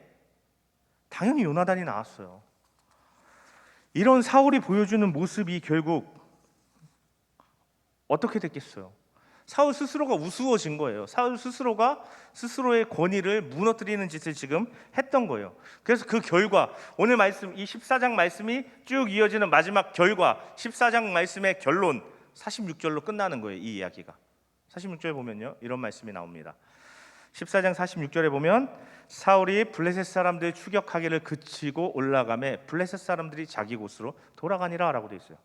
S1: 당연히 요나단이 나왔어요. 이런 사울이 보여주는 모습이 결국 어떻게 됐겠어요? 사울 스스로가 우스워진 거예요. 사울 스스로가 스스로의 권위를 무너뜨리는 짓을 지금 했던 거예요. 그래서 그 결과, 오늘 말씀, 이 14장 말씀이 쭉 이어지는 마지막 결과, 14장 말씀의 결론 46절로 끝나는 거예요. 이 이야기가 46절에 보면요, 이런 말씀이 나옵니다. 14장 46절에 보면 사울이 블레셋 사람들 추격하기를 그치고 올라가매 블레셋 사람들이 자기 곳으로 돌아가니라 라고 되어 있어요.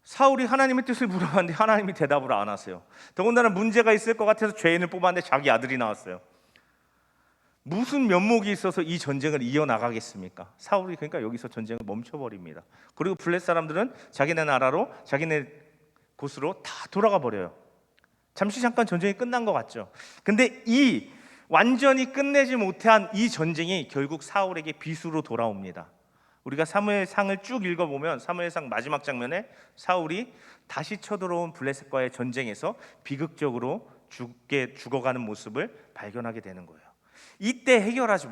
S1: 사울이 하나님의 뜻을 물어봤는데 하나님이 대답을 안 하세요. 더군다나 문제가 있을 것 같아서 죄인을 뽑았는데 자기 아들이 나왔어요. 무슨 면목이 있어서 이 전쟁을 이어나가겠습니까? 사울이 그러니까 여기서 전쟁을 멈춰버립니다. 그리고 블레셋 사람들은 자기네 나라로, 자기네 곳으로 다 돌아가 버려요. 잠시 잠깐 전쟁이 끝난 것 같죠. 근데 이 완전히 끝내지 못한 이 전쟁이 결국 사울에게 비수로 돌아옵니다. 우리가 사무엘상을 쭉 읽어보면 사무엘상 마지막 장면에 사울이 다시 쳐들어온 블레셋과의 전쟁에서 비극적으로 죽어가는 모습을 발견하게 되는 거예요. 이때 해결하지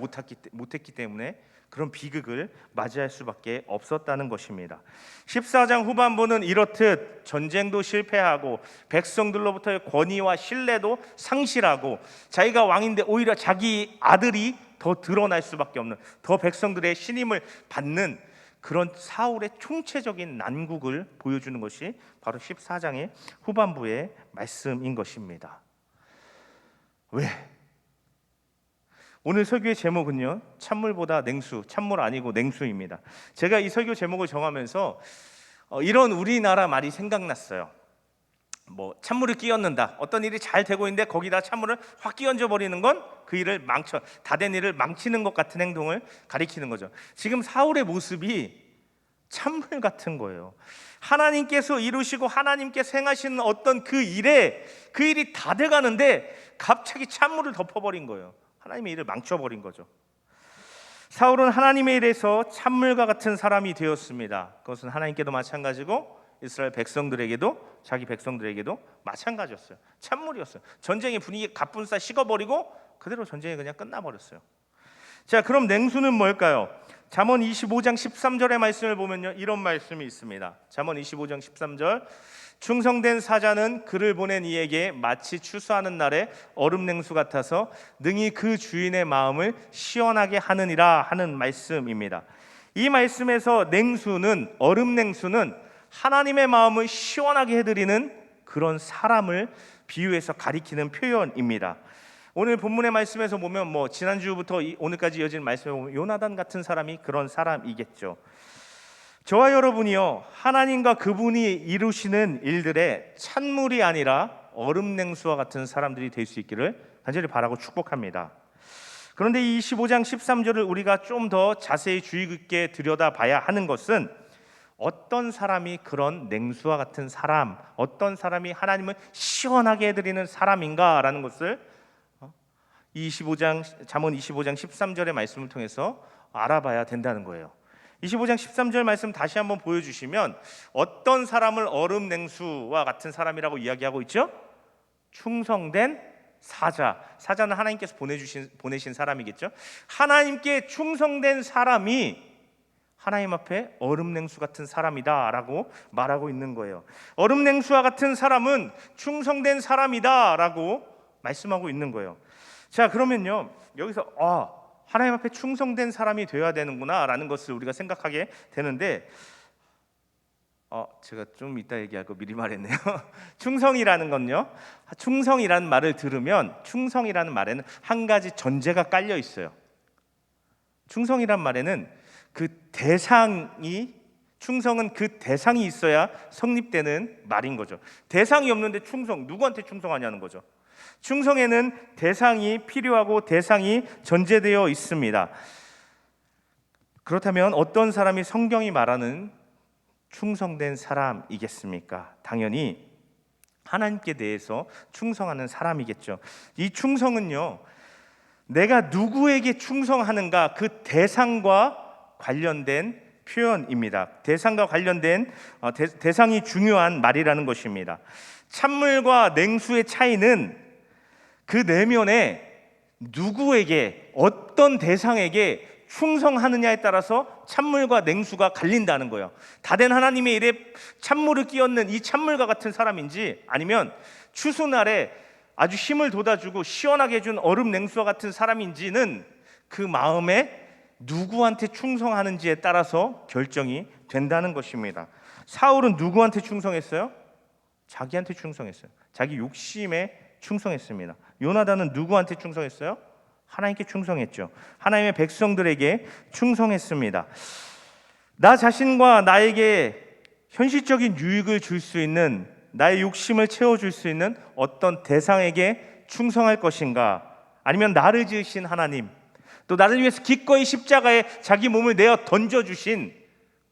S1: 못했기 때문에 그런 비극을 맞이할 수밖에 없었다는 것입니다. 14장 후반부는 이렇듯 전쟁도 실패하고 백성들로부터의 권위와 신뢰도 상실하고 자기가 왕인데 오히려 자기 아들이 더 드러날 수밖에 없는, 더 백성들의 신임을 받는 그런 사울의 총체적인 난국을 보여주는 것이 바로 14장의 후반부의 말씀인 것입니다. 왜? 오늘 설교의 제목은요, 찬물보다 냉수, 찬물 아니고 냉수입니다. 제가 이 설교 제목을 정하면서 이런 우리나라 말이 생각났어요. 뭐 찬물을 끼얹는다, 어떤 일이 잘 되고 있는데 거기다 찬물을 확 끼얹어 버리는 건 그 일을 다 된 일을 망치는 것 같은 행동을 가리키는 거죠. 지금 사울의 모습이 찬물 같은 거예요. 하나님께서 이루시고 하나님께서 행하시는 어떤 그 일이 다 돼가는데 갑자기 찬물을 덮어버린 거예요. 하나님의 일을 망쳐버린 거죠. 사울은 하나님의 일에서 찬물과 같은 사람이 되었습니다. 그것은 하나님께도 마찬가지고 이스라엘 백성들에게도, 자기 백성들에게도 마찬가지였어요. 찬물이었어요. 전쟁의 분위기 갑분싸 식어버리고 그대로 전쟁이 그냥 끝나버렸어요. 자, 그럼 냉수는 뭘까요? 잠언 25장 13절의 말씀을 보면요, 이런 말씀이 있습니다. 잠언 25장 13절, 충성된 사자는 그를 보낸 이에게 마치 추수하는 날에 얼음 냉수 같아서 능히 그 주인의 마음을 시원하게 하느니라 하는 말씀입니다. 이 말씀에서 냉수는, 얼음 냉수는 하나님의 마음을 시원하게 해드리는 그런 사람을 비유해서 가리키는 표현입니다. 오늘 본문의 말씀에서 보면 지난주부터 오늘까지 이어진 말씀에 보면 요나단 같은 사람이 그런 사람이겠죠. 저와 여러분이요, 하나님과 그분이 이루시는 일들에 찬물이 아니라 얼음 냉수와 같은 사람들이 될 수 있기를 간절히 바라고 축복합니다. 그런데 이 25장 13절을 우리가 좀 더 자세히 주의 깊게 들여다봐야 하는 것은 어떤 사람이 그런 냉수와 같은 사람, 어떤 사람이 하나님을 시원하게 해드리는 사람인가라는 것을 잠언 25장 13절의 말씀을 통해서 알아봐야 된다는 거예요. 25장 13절 말씀 다시 한번 보여주시면 어떤 사람을 얼음 냉수와 같은 사람이라고 이야기하고 있죠? 충성된 사자. 사자는 하나님께서 보내신 사람이겠죠. 하나님께 충성된 사람이 하나님 앞에 얼음 냉수 같은 사람이다라고 말하고 있는 거예요. 얼음 냉수와 같은 사람은 충성된 사람이다라고 말씀하고 있는 거예요. 자, 그러면요, 여기서 하나님 앞에 충성된 사람이 되어야 되는구나라는 것을 우리가 생각하게 되는데, 제가 좀 이따 얘기할 거 미리 말했네요. 충성이라는 건요. 충성이라는 말을 들으면 충성이라는 말에는 한 가지 전제가 깔려 있어요. 충성이란 말에는 충성은 그 대상이 있어야 성립되는 말인 거죠. 대상이 없는데 충성, 누구한테 충성하냐는 거죠. 충성에는 대상이 필요하고 대상이 전제되어 있습니다. 그렇다면 어떤 사람이 성경이 말하는 충성된 사람이겠습니까? 당연히 하나님께 대해서 충성하는 사람이겠죠. 이 충성은요, 내가 누구에게 충성하는가 그 대상과 관련된 표현입니다. 대상과 관련된 대상이 중요한 말이라는 것입니다. 찬물과 냉수의 차이는 그 내면에 누구에게 어떤 대상에게 충성하느냐에 따라서 찬물과 냉수가 갈린다는 거예요. 다된 하나님의 일에 찬물을 끼얹는 이 찬물과 같은 사람인지, 아니면 추수날에 아주 힘을 돋아주고 시원하게 해준 얼음 냉수와 같은 사람인지는 그 마음에 누구한테 충성하는지에 따라서 결정이 된다는 것입니다. 사울은 누구한테 충성했어요? 자기한테 충성했어요. 자기 욕심에 충성했습니다. 요나단은 누구한테 충성했어요? 하나님께 충성했죠. 하나님의 백성들에게 충성했습니다. 나 자신과 나에게 현실적인 유익을 줄 수 있는, 나의 욕심을 채워줄 수 있는 어떤 대상에게 충성할 것인가, 아니면 나를 지으신 하나님, 또 나를 위해서 기꺼이 십자가에 자기 몸을 내어 던져주신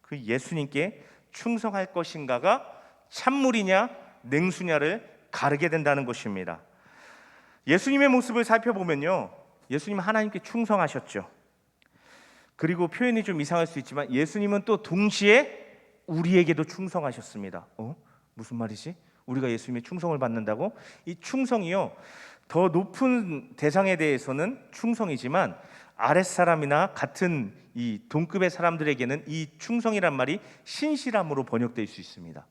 S1: 그 예수님께 충성할 것인가가 찬물이냐 냉수냐를 가르게 된다는 것입니다. 예수님의 모습을 살펴보면요, 예수님은 하나님께 충성하셨죠. 그리고 표현이 좀 이상할 수 있지만 예수님은 또 동시에 우리에게도 충성하셨습니다. 무슨 말이지? 우리가 예수님의 충성을 받는다고? 이 충성이요, 더 높은 대상에 대해서는 충성이지만 아랫사람이나 같은 이 동급의 사람들에게는 이 충성이란 말이 신실함으로 번역될 수 있습니다.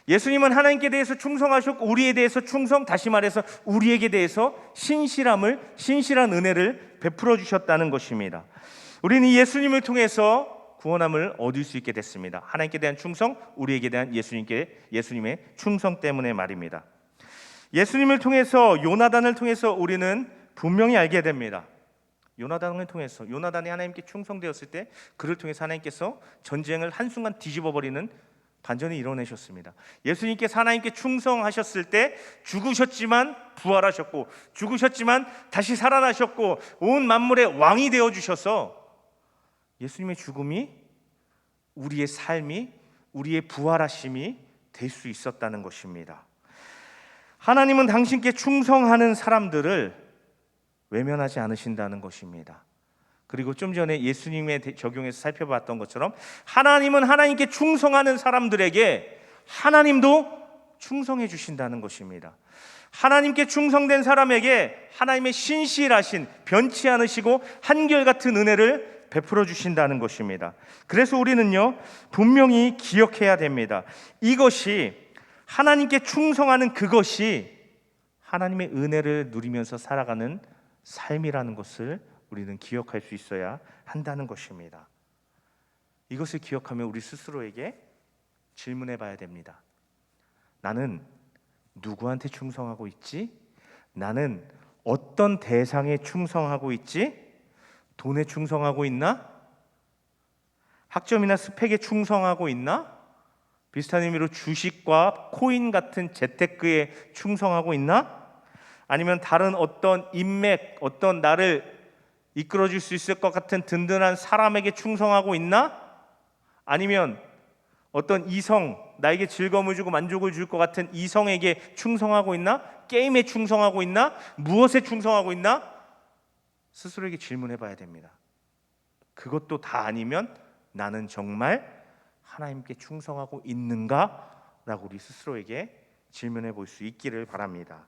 S1: 예수님은 하나님께 대해서 충성하셨고 우리에 대해서 충성, 다시 말해서 우리에게 대해서 신실한 은혜를 베풀어 주셨다는 것입니다. 우리는 예수님을 통해서 구원함을 얻을 수 있게 됐습니다. 하나님께 대한 충성, 우리에게 대한 예수님의 충성 때문에 말입니다. 예수님을 통해서, 요나단을 통해서 우리는 분명히 알게 됩니다. 요나단이 하나님께 충성되었을 때 그를 통해서 하나님께서 전쟁을 한순간 뒤집어버리는 반전이 일어나셨습니다. 예수님께서 하나님께 충성하셨을 때 죽으셨지만 부활하셨고, 죽으셨지만 다시 살아나셨고, 온 만물의 왕이 되어주셔서 예수님의 죽음이 우리의 삶이, 우리의 부활하심이 될 수 있었다는 것입니다. 하나님은 당신께 충성하는 사람들을 외면하지 않으신다는 것입니다. 그리고 좀 전에 예수님에 적용해서 살펴봤던 것처럼 하나님은 하나님께 충성하는 사람들에게 하나님도 충성해 주신다는 것입니다. 하나님께 충성된 사람에게 하나님의 신실하신, 변치 않으시고 한결같은 은혜를 베풀어 주신다는 것입니다. 그래서 우리는요, 분명히 기억해야 됩니다. 이것이, 하나님께 충성하는 그것이 하나님의 은혜를 누리면서 살아가는 삶이라는 것을 우리는 기억할 수 있어야 한다는 것입니다. 이것을 기억하면 우리 스스로에게 질문해 봐야 됩니다. 나는 누구한테 충성하고 있지? 나는 어떤 대상에 충성하고 있지? 돈에 충성하고 있나? 학점이나 스펙에 충성하고 있나? 비슷한 의미로 주식과 코인 같은 재테크에 충성하고 있나? 아니면 다른 어떤 인맥, 어떤 나를 이끌어줄 수 있을 것 같은 든든한 사람에게 충성하고 있나? 아니면 어떤 이성, 나에게 즐거움을 주고 만족을 줄 것 같은 이성에게 충성하고 있나? 게임에 충성하고 있나? 무엇에 충성하고 있나? 스스로에게 질문해 봐야 됩니다. 그것도 다 아니면 나는 정말 하나님께 충성하고 있는가? 라고 우리 스스로에게 질문해 볼 수 있기를 바랍니다.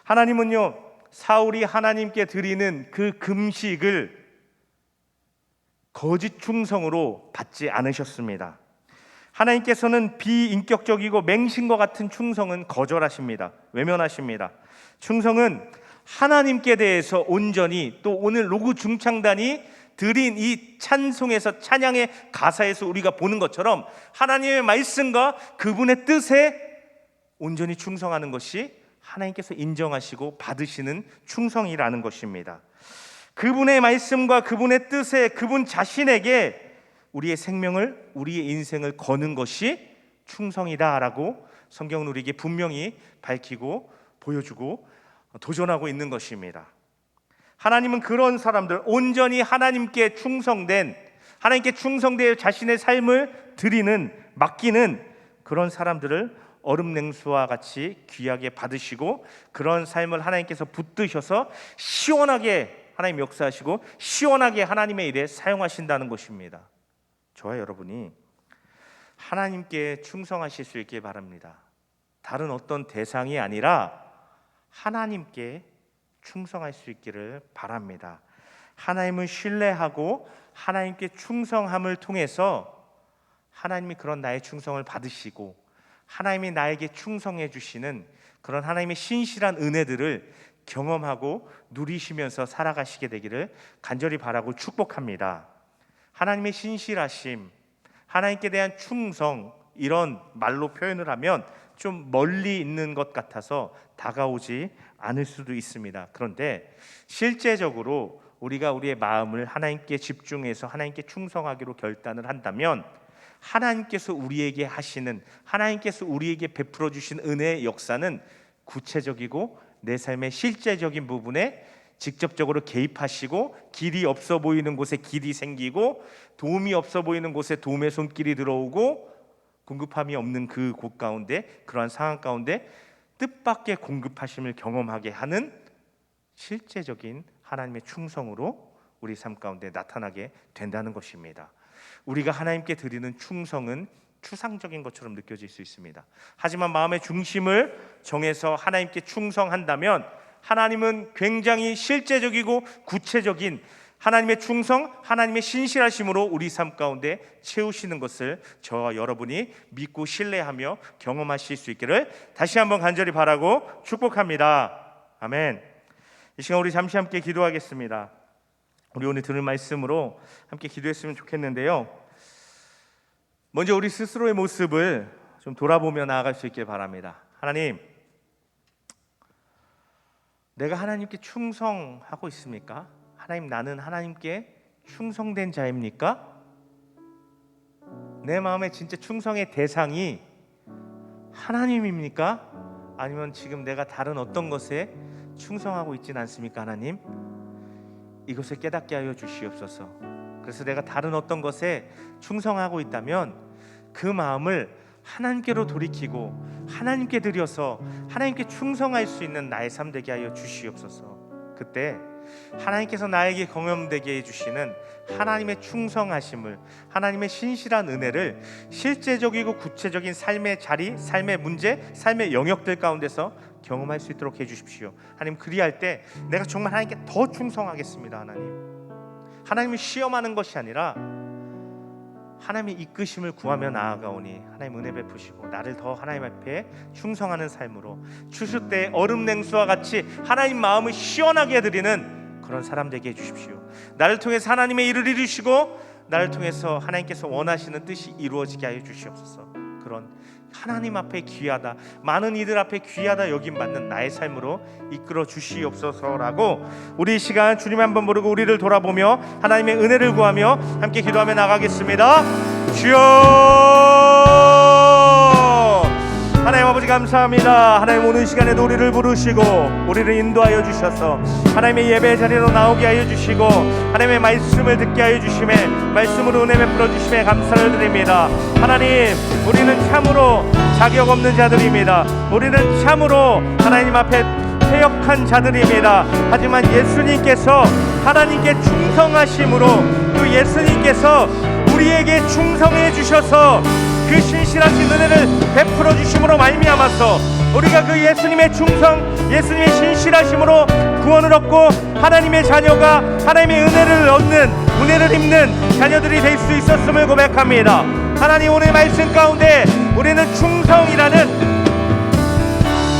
S1: 하나님은요, 사울이 하나님께 드리는 그 금식을 거짓 충성으로 받지 않으셨습니다. 하나님께서는 비인격적이고 맹신과 같은 충성은 거절하십니다. 외면하십니다. 충성은 하나님께 대해서 온전히, 또 오늘 로그 중창단이 드린 이 찬송에서, 찬양의 가사에서 우리가 보는 것처럼 하나님의 말씀과 그분의 뜻에 온전히 충성하는 것이 하나님께서 인정하시고 받으시는 충성이라는 것입니다. 그분의 말씀과 그분의 뜻에, 그분 자신에게 우리의 생명을, 우리의 인생을 거는 것이 충성이다라고 성경은 우리에게 분명히 밝히고 보여주고 도전하고 있는 것입니다. 하나님은 그런 사람들, 온전히 하나님께 충성된, 하나님께 충성되어 자신의 삶을 드리는, 맡기는 그런 사람들을 얼음 냉수와 같이 귀하게 받으시고, 그런 삶을 하나님께서 붙드셔서 시원하게 하나님 역사하시고 시원하게 하나님의 일에 사용하신다는 것입니다. 저와 여러분이 하나님께 충성하실 수 있길 바랍니다. 다른 어떤 대상이 아니라 하나님께 충성할 수 있기를 바랍니다. 하나님을 신뢰하고 하나님께 충성함을 통해서 하나님이 그런 나의 충성을 받으시고 하나님이 나에게 충성해 주시는 그런 하나님의 신실한 은혜들을 경험하고 누리시면서 살아가시게 되기를 간절히 바라고 축복합니다. 하나님의 신실하심, 하나님께 대한 충성, 이런 말로 표현을 하면 좀 멀리 있는 것 같아서 다가오지 않을 수도 있습니다. 그런데 실제적으로 우리가 우리의 마음을 하나님께 집중해서 하나님께 충성하기로 결단을 한다면 하나님께서 우리에게 하시는, 하나님께서 우리에게 베풀어 주신 은혜의 역사는 구체적이고 내 삶의 실제적인 부분에 직접적으로 개입하시고, 길이 없어 보이는 곳에 길이 생기고, 도움이 없어 보이는 곳에 도움의 손길이 들어오고, 공급함이 없는 그 곳 가운데, 그러한 상황 가운데 뜻밖의 공급하심을 경험하게 하는 실제적인 하나님의 충성으로 우리 삶 가운데 나타나게 된다는 것입니다. 우리가 하나님께 드리는 충성은 추상적인 것처럼 느껴질 수 있습니다. 하지만 마음의 중심을 정해서 하나님께 충성한다면 하나님은 굉장히 실제적이고 구체적인 하나님의 충성, 하나님의 신실하심으로 우리 삶 가운데 채우시는 것을 저와 여러분이 믿고 신뢰하며 경험하실 수 있기를 다시 한번 간절히 바라고 축복합니다. 아멘. 이 시간 우리 잠시 함께 기도하겠습니다. 우리 오늘 들을 말씀으로 함께 기도했으면 좋겠는데요. 먼저 우리 스스로의 모습을 좀 돌아보며 나아갈 수 있길 바랍니다. 하나님, 내가 하나님께 충성하고 있습니까? 하나님, 나는 하나님께 충성된 자입니까? 내 마음에 진짜 충성의 대상이 하나님입니까? 아니면 지금 내가 다른 어떤 것에 충성하고 있진 않습니까? 하나님, 이것을 깨닫게 하여 주시옵소서. 그래서 내가 다른 어떤 것에 충성하고 있다면 그 마음을 하나님께로 돌이키고 하나님께 드려서 하나님께 충성할 수 있는 나의 삶 되게 하여 주시옵소서. 그때 하나님께서 나에게 경험되게 해주시는 하나님의 충성하심을, 하나님의 신실한 은혜를 실제적이고 구체적인 삶의 자리, 삶의 문제, 삶의 영역들 가운데서 경험할 수 있도록 해주십시오. 하나님, 그리할 때 내가 정말 하나님께 더 충성하겠습니다. 하나님을 시험하는 것이 아니라 하나님의 이끄심을 구하며 나아가오니 하나님 은혜 베푸시고 나를 더 하나님 앞에 충성하는 삶으로 추수 때 얼음 냉수와 같이 하나님 마음을 시원하게 해드리는 그런 사람 되게 해주십시오. 나를 통해서 하나님의 일을 이루시고 나를 통해서 하나님께서 원하시는 뜻이 이루어지게 하여 주시옵소서. 그런 하나님 앞에 귀하다, 많은 이들 앞에 귀하다 여김받는 나의 삶으로 이끌어 주시옵소서라고 우리 이 시간 주님 한번 부르고 우리를 돌아보며 하나님의 은혜를 구하며 함께 기도하며 나가겠습니다. 주여, 하나님 아버지 감사합니다. 하나님, 오늘 시간에도 우리를 부르시고 우리를 인도하여 주셔서 하나님의 예배 자리로 나오게 하여 주시고 하나님의 말씀을 듣게 하여 주심에, 말씀으로 은혜 베풀어 주심에 감사를 드립니다. 하나님, 우리는 참으로 자격 없는 자들입니다. 우리는 참으로 하나님 앞에 패역한 자들입니다. 하지만 예수님께서 하나님께 충성하심으로, 또 예수님께서 우리에게 충성해 주셔서 그 신실하신 은혜를 베풀어 주심으로 말미암아서 우리가 그 예수님의 충성, 예수님의 신실하심으로 구원을 얻고 하나님의 자녀가 하나님의 은혜를 얻는, 은혜를 입는 자녀들이 될 수 있었음을 고백합니다. 하나님, 오늘 말씀 가운데 우리는 충성이라는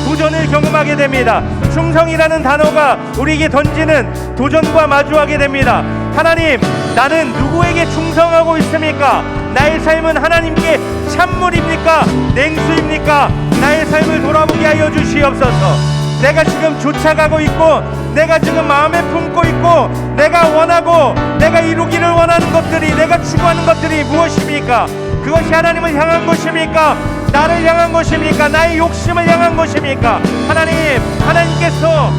S1: 도전을 경험하게 됩니다. 충성이라는 단어가 우리에게 던지는 도전과 마주하게 됩니다. 하나님, 나는 누구에게 충성하고 있습니까? 나의 삶은 하나님께 찬물입니까? 냉수입니까? 나의 삶을 돌아보게 하여 주시옵소서. 내가 지금 쫓아가고 있고, 내가 지금 마음에 품고 있고, 내가 원하고 내가 이루기를 원하는 것들이, 내가 추구하는 것들이 무엇입니까? 그것이 하나님을 향한 것입니까? 나를 향한 것입니까? 나의 욕심을 향한 것입니까? 하나님께서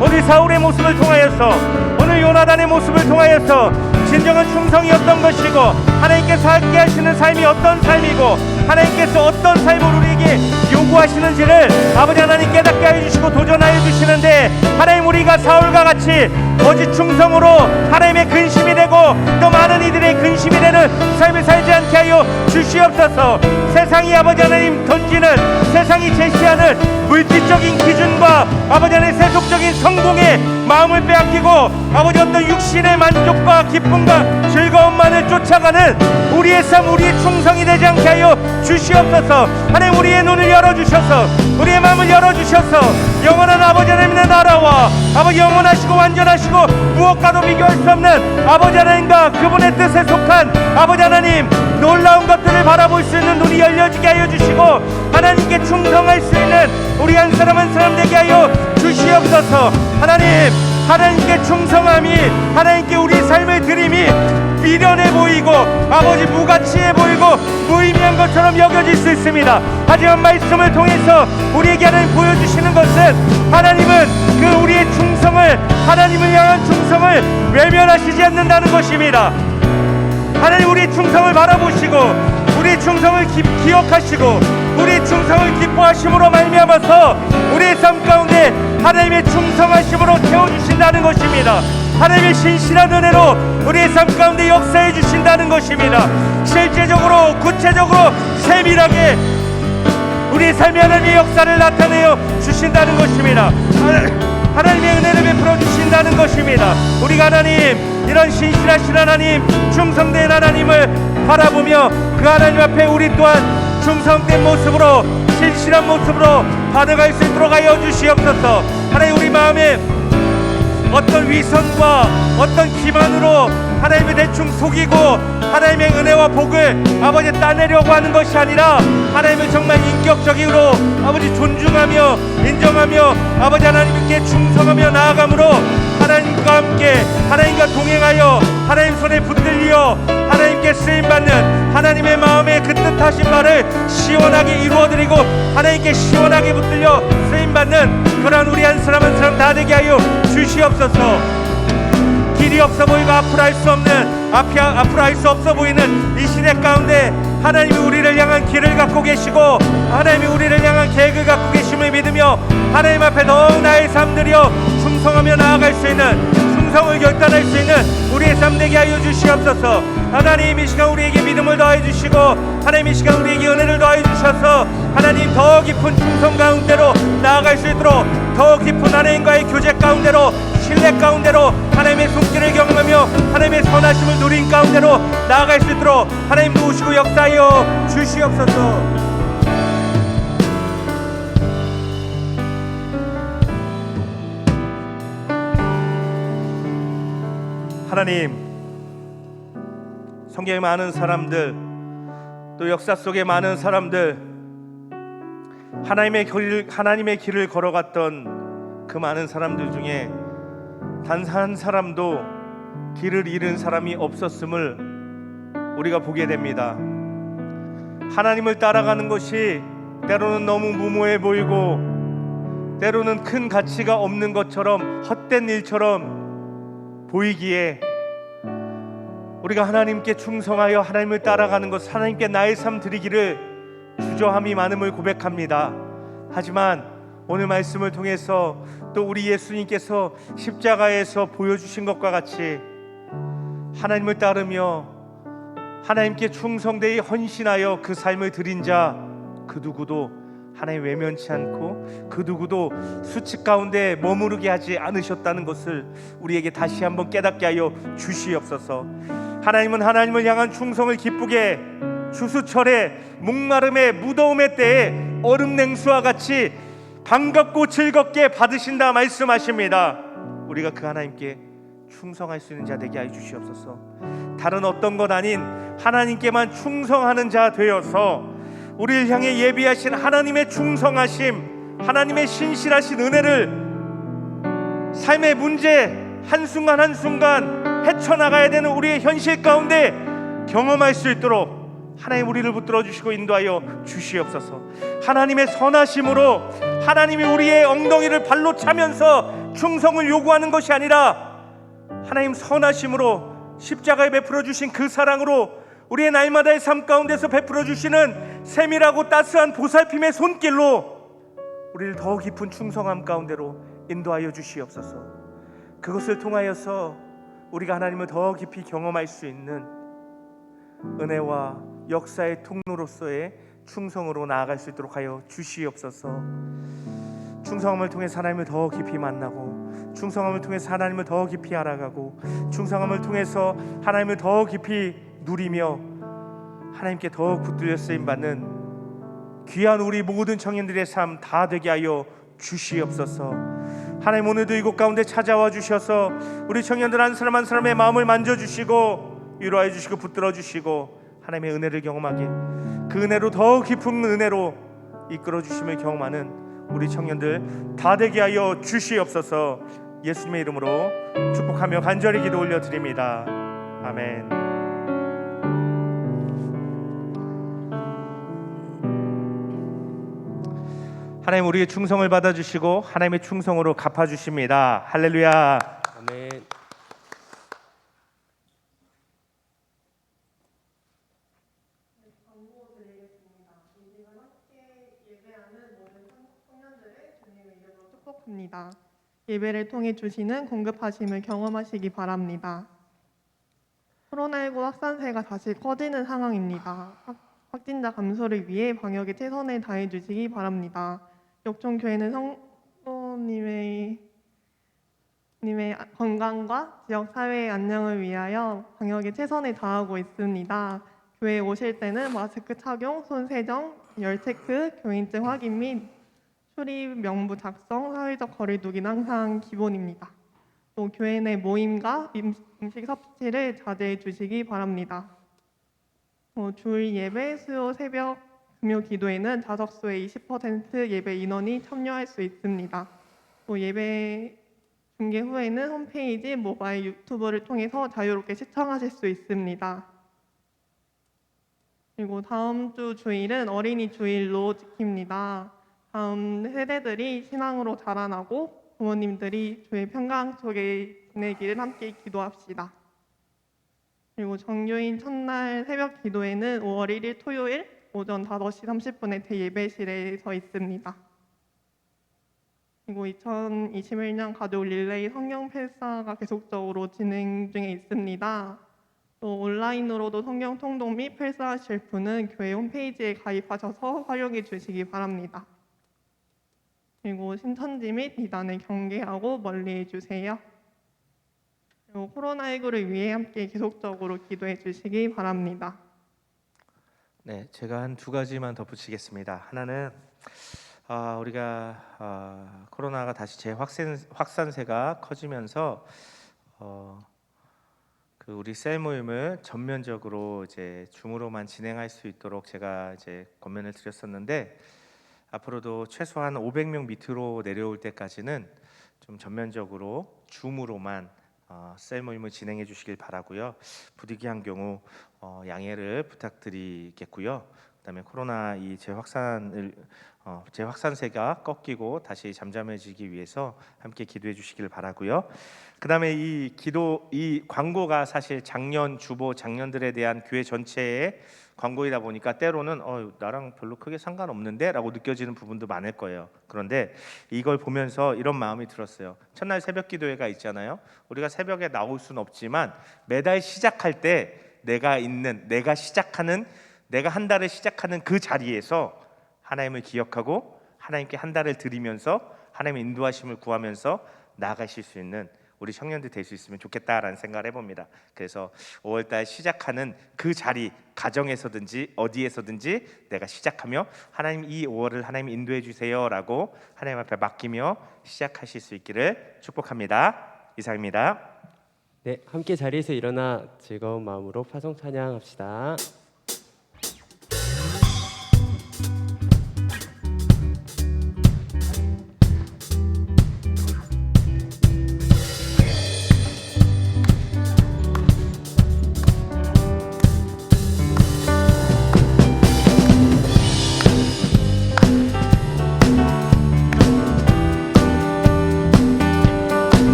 S1: 오늘 사울의 모습을 통하여서, 오늘 요나단의 모습을 통하여서 진정한 충성이 어떤 것이고, 하나님께서 함께 하시는 삶이 어떤 삶이고, 하나님께서 어떤 삶을 우리에게 요구하시는지를 아버지 하나님 깨닫게 해주시고 도전하여 주시는데, 하나님, 우리가 사울과 같이 거짓 충성으로 하나님의 근심이 되고 또 많은 이들의 근심이 되는 삶을 살지 않게 하여 주시옵소서. 세상이 아버지 하나님 던지는, 세상이 제시하는 물질적인 기준과 아버지 하나님 세속적인 성공에 마음을 빼앗기고 아버지 어떤 육신의 만족과 기쁨과 즐거움만을 쫓아가는 우리의 삶, 우리의 충성이 되지 않게 하여 주시옵소서. 하나님, 우리의 눈을 열어주셔서, 우리의 마음을 열어주셔서 영원한 아버지 하나님의 나라와 아버지 영원하시고 완전하시고 무엇과도 비교할 수 없는 아버지 하나님과 그분의 뜻에 속한 아버지 하나님 놀라운 것들을 바라볼 수 있는 눈이 열려지게 하여 주시고, 하나님께 충성할 수 있는 우리 한 사람 한 사람 되게 하여 주시옵소서. 하나님께 충성함이, 하나님께 우리 삶의 드림이 미련해 보이고 아버지 무가치해 보이고 무의미한 것처럼 여겨질 수 있습니다. 하지만 말씀을 통해서 우리에게 하나님 보여주시는 것은, 하나님은 그 우리의 충성을, 하나님을 향한 충성을 외면하시지 않는다는 것입니다. 하나님, 우리의 충성을 바라보시고 우리의 충성을 기억하시고 우리의 충성을 기뻐하심으로 말미암아서 우리의 삶 가운데 하나님의 충성하심으로 채워주신다는 것입니다. 하나님의 신실한 은혜로 우리의 삶 가운데 역사해 주신다는 것입니다. 실제적으로, 구체적으로, 세밀하게 우리의 삶의 하나님의 역사를 나타내어 주신다는 것입니다. 하나님의 은혜를 베풀어 주신다는 것입니다. 우리가 하나님, 이런 신실하신 하나님, 충성된 하나님을 바라보며 그 하나님 앞에 우리 또한 충성된 모습으로, 신실한 모습으로 반응할 수 있도록 하여 주시옵소서. 하나님, 우리 마음에 어떤 위선과 어떤 기만으로 하나님을 대충 속이고 하나님의 은혜와 복을 아버지 따내려고 하는 것이 아니라, 하나님을 정말 인격적으로 아버지 존중하며 인정하며 아버지 하나님께 충성하며 나아감으로 하나님과 함께, 하나님과 동행하여 하나님 손에 붙들려 하나님께 쓰임받는 하나님의 마음에 그 뜻하신 말을 시원하게 이루어드리고 하나님께 시원하게 붙들려 쓰임받는 그런 우리 한 사람 한 사람 다 되게 하여 주시옵소서. 길이 없어 보이고 앞으로 할 수 없는, 앞으로 할 수 없어 보이는 이 시대 가운데 하나님이 우리를 향한 길을 갖고 계시고 하나님이 우리를 향한 계획을 갖고 계심을 믿으며 하나님 앞에 더욱 나의 삶 들여 충성하며 나아갈 수 있는, 충성을 결단할 수 있는 우리의 삶 되게 하여 주시옵소서. 하나님, 이 시간 우리에게 믿음을 더해 주시고 하나님 이 시간 우리에게 은혜를 더해 주셔서 하나님 더 깊은 충성 가운데로 나아갈 수 있도록, 더 깊은 하나님과의 교제 가운데로, 신뢰 가운데로 하나님의 손길을 경험하며 하나님의 선하심을 누린 가운데로 나아갈 수 있도록 하나님 도우시고 역사하여 주시옵소서. 하나님, 성경에 많은 사람들, 또 역사 속에 많은 사람들, 하나님의 길을 걸어갔던 그 많은 사람들 중에 단 한 사람도 길을 잃은 사람이 없었음을 우리가 보게 됩니다. 하나님을 따라가는 것이 때로는 너무 무모해 보이고 때로는 큰 가치가 없는 것처럼, 헛된 일처럼 보이기에 우리가 하나님께 충성하여 하나님을 따라가는 것, 하나님께 나의 삶 드리기를 주저함이 많음을 고백합니다. 하지만 오늘 말씀을 통해서 또 우리 예수님께서 십자가에서 보여주신 것과 같이 하나님을 따르며 하나님께 충성되이 헌신하여 그 삶을 드린 자 그 누구도 하나님 외면치 않고 그 누구도 수치 가운데 머무르게 하지 않으셨다는 것을 우리에게 다시 한번 깨닫게 하여 주시옵소서. 하나님은 하나님을 향한 충성을 기쁘게 추수철에 목마름의 무더움의 때에 얼음 냉수와 같이 반갑고 즐겁게 받으신다 말씀하십니다. 우리가 그 하나님께 충성할 수 있는 자 되게 하여 주시옵소서. 다른 어떤 것 아닌 하나님께만 충성하는 자 되어서 우리를 향해 예비하신 하나님의 충성하심, 하나님의 신실하신 은혜를 삶의 문제 한순간 한순간 헤쳐나가야 되는 우리의 현실 가운데 경험할 수 있도록 하나님 우리를 붙들어 주시고 인도하여 주시옵소서. 하나님의 선하심으로 하나님이 우리의 엉덩이를 발로 차면서 충성을 요구하는 것이 아니라 하나님 선하심으로 십자가에 베풀어 주신 그 사랑으로 우리의 날마다의 삶 가운데서 베풀어 주시는 세밀하고 따스한 보살핌의 손길로 우리를 더 깊은 충성함 가운데로 인도하여 주시옵소서. 그것을 통하여서 우리가 하나님을 더 깊이 경험할 수 있는 은혜와 역사의 통로로서의 충성으로 나아갈 수 있도록 하여 주시옵소서. 충성함을 통해서 하나님을 더 깊이 만나고, 충성함을 통해서 하나님을 더 깊이 알아가고, 충성함을 통해서 하나님을 더 깊이 누리며 하나님께 더 붙들려 쓰임받는 귀한 우리 모든 청년들의 삶 다 되게 하여 주시옵소서. 하나님 오늘도 이곳 가운데 찾아와 주셔서 우리 청년들 한 사람 한 사람의 마음을 만져주시고 위로해 주시고 붙들어 주시고 하나님의 은혜를 경험하게, 그 은혜로 더 깊은 은혜로 이끌어 주심을 경험하는 우리 청년들 다 되게 하여 주시옵소서. 예수님의 이름으로 축복하며 간절히 기도 올려드립니다. 아멘. 하나님 우리의 충성을 받아주시고 하나님의 충성으로 갚아주십니다. 할렐루야.
S3: 아멘.
S4: 축복합니다. 예배를 통해 주시는 공급하심을 경험하시기 바랍니다. 코로나19 확산세가 다시 커지는 상황입니다. 확진자 감소를 위해 방역에 최선을 다해 주시기 바랍니다. 역종교회는 성도님의 건강과 지역 사회의 안녕을 위하여 방역에 최선을 다하고 있습니다. 교회에 오실 때는 마스크 착용, 손 세정, 열 체크, 교인증 확인 및 출입 명부 작성, 사회적 거리 두기는 항상 기본입니다. 또 교회 내 모임과 음식 섭취를 자제해 주시기 바랍니다. 주일 예배, 수요 새벽, 금요 기도에는 좌석수의 20% 예배 인원이 참여할 수 있습니다. 또 예배 중계 후에는 홈페이지, 모바일 유튜브를 통해서 자유롭게 시청하실 수 있습니다. 그리고 다음 주 주일은 어린이 주일로 지킵니다. 다음 세대들이 신앙으로 자라나고 부모님들이 주의 평강 속에 지내기를 함께 기도합시다. 그리고 정교인 첫날 새벽 기도회는 5월 1일 토요일 오전 5시 30분에 대예배실에 서 있습니다. 그리고 2021년 가족 릴레이 성경 필사가 계속적으로 진행 중에 있습니다. 또 온라인으로도 성경 통독 및 필사하실 분은 교회 홈페이지에 가입하셔서 활용해 주시기 바랍니다. 그리고 신천지 및 이단을 경계하고 멀리해 주세요. 그리고 코로나19를 위해 함께 계속적으로 기도해 주시기 바랍니다.
S1: 네, 제가 한 두 가지만 덧붙이겠습니다. 하나는 우리가 코로나가 다시 재확산세가 커지면서 그 우리 셀 모임을 전면적으로 이제 줌으로만 진행할 수 있도록 제가 이제 권면을 드렸었는데, 앞으로도 최소한 500명 밑으로 내려올 때까지는 좀 전면적으로 줌으로만 셀 모임을 진행해 주시길 바라고요. 부득이한 경우 양해를 부탁드리겠고요. 그다음에 코로나 이 재확산세가 꺾이고 다시 잠잠해지기 위해서 함께 기도해 주시길 바라고요. 그다음에 이 광고가 사실 작년들에 대한 교회 전체의 광고이다 보니까 때로는 나랑 별로 크게 상관없는데 라고 느껴지는 부분도 많을 거예요. 그런데 이걸 보면서 이런 마음이 들었어요. 첫날 새벽 기도회가 있잖아요. 우리가 새벽에 나올 수는 없지만 매달 시작할 때 내가 한 달을 시작하는 그 자리에서 하나님을 기억하고 하나님께 한 달을 드리면서 하나님의 인도하심을 구하면서 나아가실 수 있는 우리 청년들 될 수 있으면 좋겠다라는 생각을 해봅니다. 그래서 5월달 시작하는 그 자리, 가정에서든지 어디에서든지 내가 시작하며 하나님 이 5월을 하나님 인도해 주세요라고 하나님 앞에 맡기며 시작하실 수 있기를 축복합니다. 이상입니다.
S3: 네, 함께 자리에서 일어나 즐거운 마음으로 파송 찬양합시다.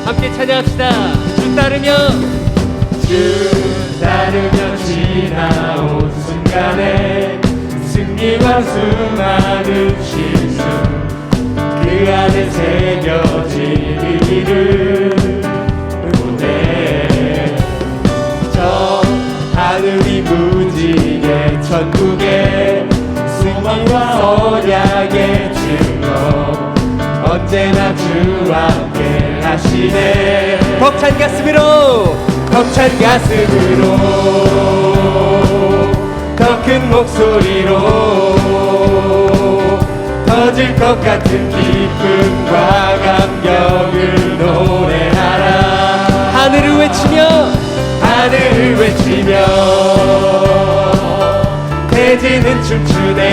S3: 함께 찬양합시다. 주 따르며 지나온 순간에 승리와 수많은 실수 그 안에 새겨진 의미를 보내 저 하늘이 무지개 천국에 승리와 언약의 증거 언제나 주와 함께 하시네. 벅찬 가슴으로 더 큰 목소리로 터질 것 같은 기쁨과 감격을 노래하라. 하늘을 외치며 대지는 춤추네.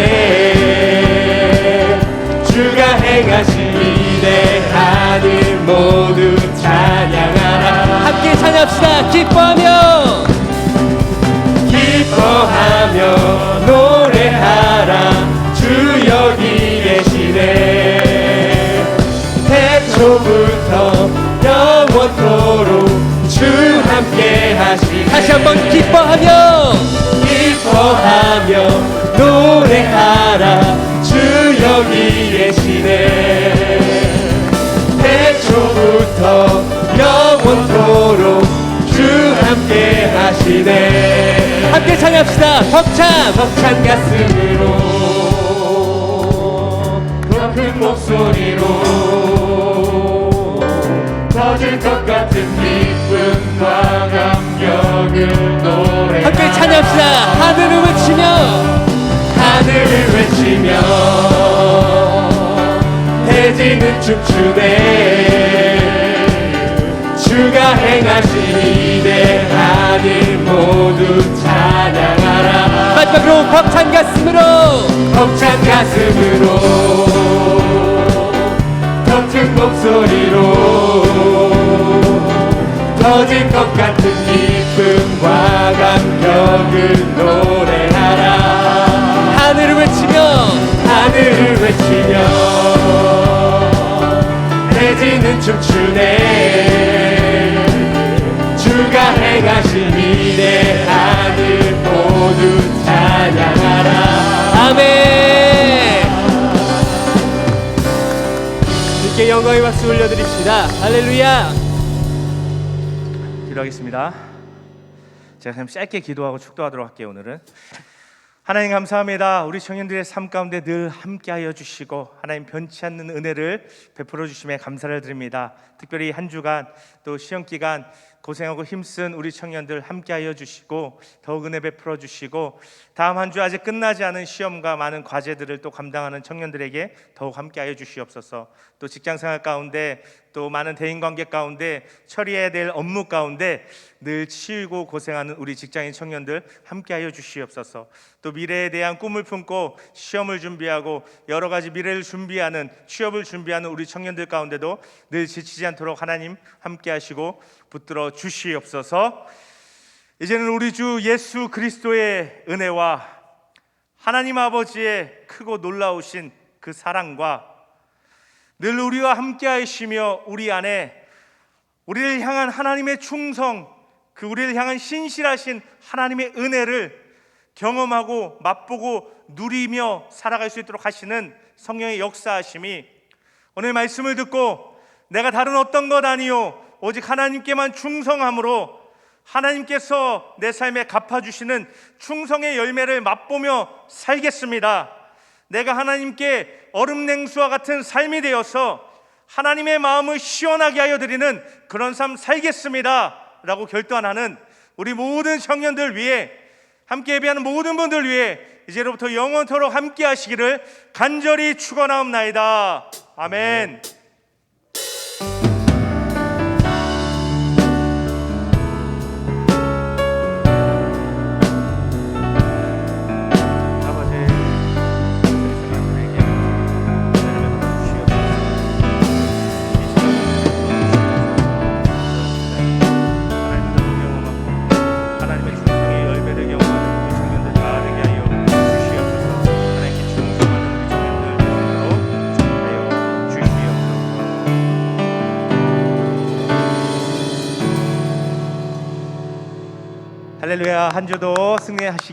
S3: 주가 행하신 위대한 일 모두 찬양하라. 함께 찬양합시다. 기뻐하며 노래하라. 주 여기 계시네. 태초부터 영원토록 주 함께 하시네. 다시 한번 기뻐하며 노래하라. 주 여기 계시네. 태초부터 영원토록 주 함께 하시네. 함께 찬양합시다. 벅찬 가슴으로 더 큰 목소리로 터질 것 같은 기쁨과 감격을 노래. 함께 찬양합시다. 하늘을 외치며 대지는 춤추네. 주가 행하신 위대한 일 모두 찬양하라. 마지막으로 벅찬 가슴으로 더 큰 목소리로 터질 것 같은 기쁨과 감격을 노래하라. 하늘을 외치며 대지는 춤추네. 주가 행하신 위대한 일 모두 찬양하라. 아멘. 주께 영광의 박수 올려드립시다. 할렐루야.
S1: 기도하겠습니다. 제가 그냥 짧게 기도하고 축도하도록 할게요. 오늘은 하나님 감사합니다. 우리 청년들의 삶 가운데 늘 함께하여 주시고 하나님 변치 않는 은혜를 베풀어 주심에 감사를 드립니다. 특별히 한 주간 또 시험 기간 고생하고 힘쓴 우리 청년들 함께하여 주시고 더욱 은혜 베풀어 주시고 다음 한 주 아직 끝나지 않은 시험과 많은 과제들을 또 감당하는 청년들에게 더욱 함께하여 주시옵소서. 또 직장생활 가운데 또 많은 대인관계 가운데 처리해야 될 업무 가운데 늘 치이고 고생하는 우리 직장인 청년들 함께하여 주시옵소서. 또 미래에 대한 꿈을 품고 시험을 준비하고 여러 가지 미래를 준비하는 취업을 준비하는 우리 청년들 가운데도 늘 지치지 않도록 하나님 함께하시고 붙들어 주시옵소서. 이제는 우리 주 예수 그리스도의 은혜와 하나님 아버지의 크고 놀라우신 그 사랑과 늘 우리와 함께 하시며 우리 안에 우리를 향한 하나님의 충성, 그 우리를 향한 신실하신 하나님의 은혜를 경험하고 맛보고 누리며 살아갈 수 있도록 하시는 성령의 역사하심이 오늘 말씀을 듣고 내가 다른 어떤 것 아니요 오직 하나님께만 충성함으로 하나님께서 내 삶에 갚아주시는 충성의 열매를 맛보며 살겠습니다. 내가 하나님께 얼음냉수와 같은 삶이 되어서 하나님의 마음을 시원하게 하여 드리는 그런 삶 살겠습니다 라고 결단하는 우리 모든 청년들 위해 함께 예배하는 모든 분들 위해 이제로부터 영원토록 함께 하시기를 간절히 축원하옵나이다. 아멘. 할렐루야. 한 주도 승리하시기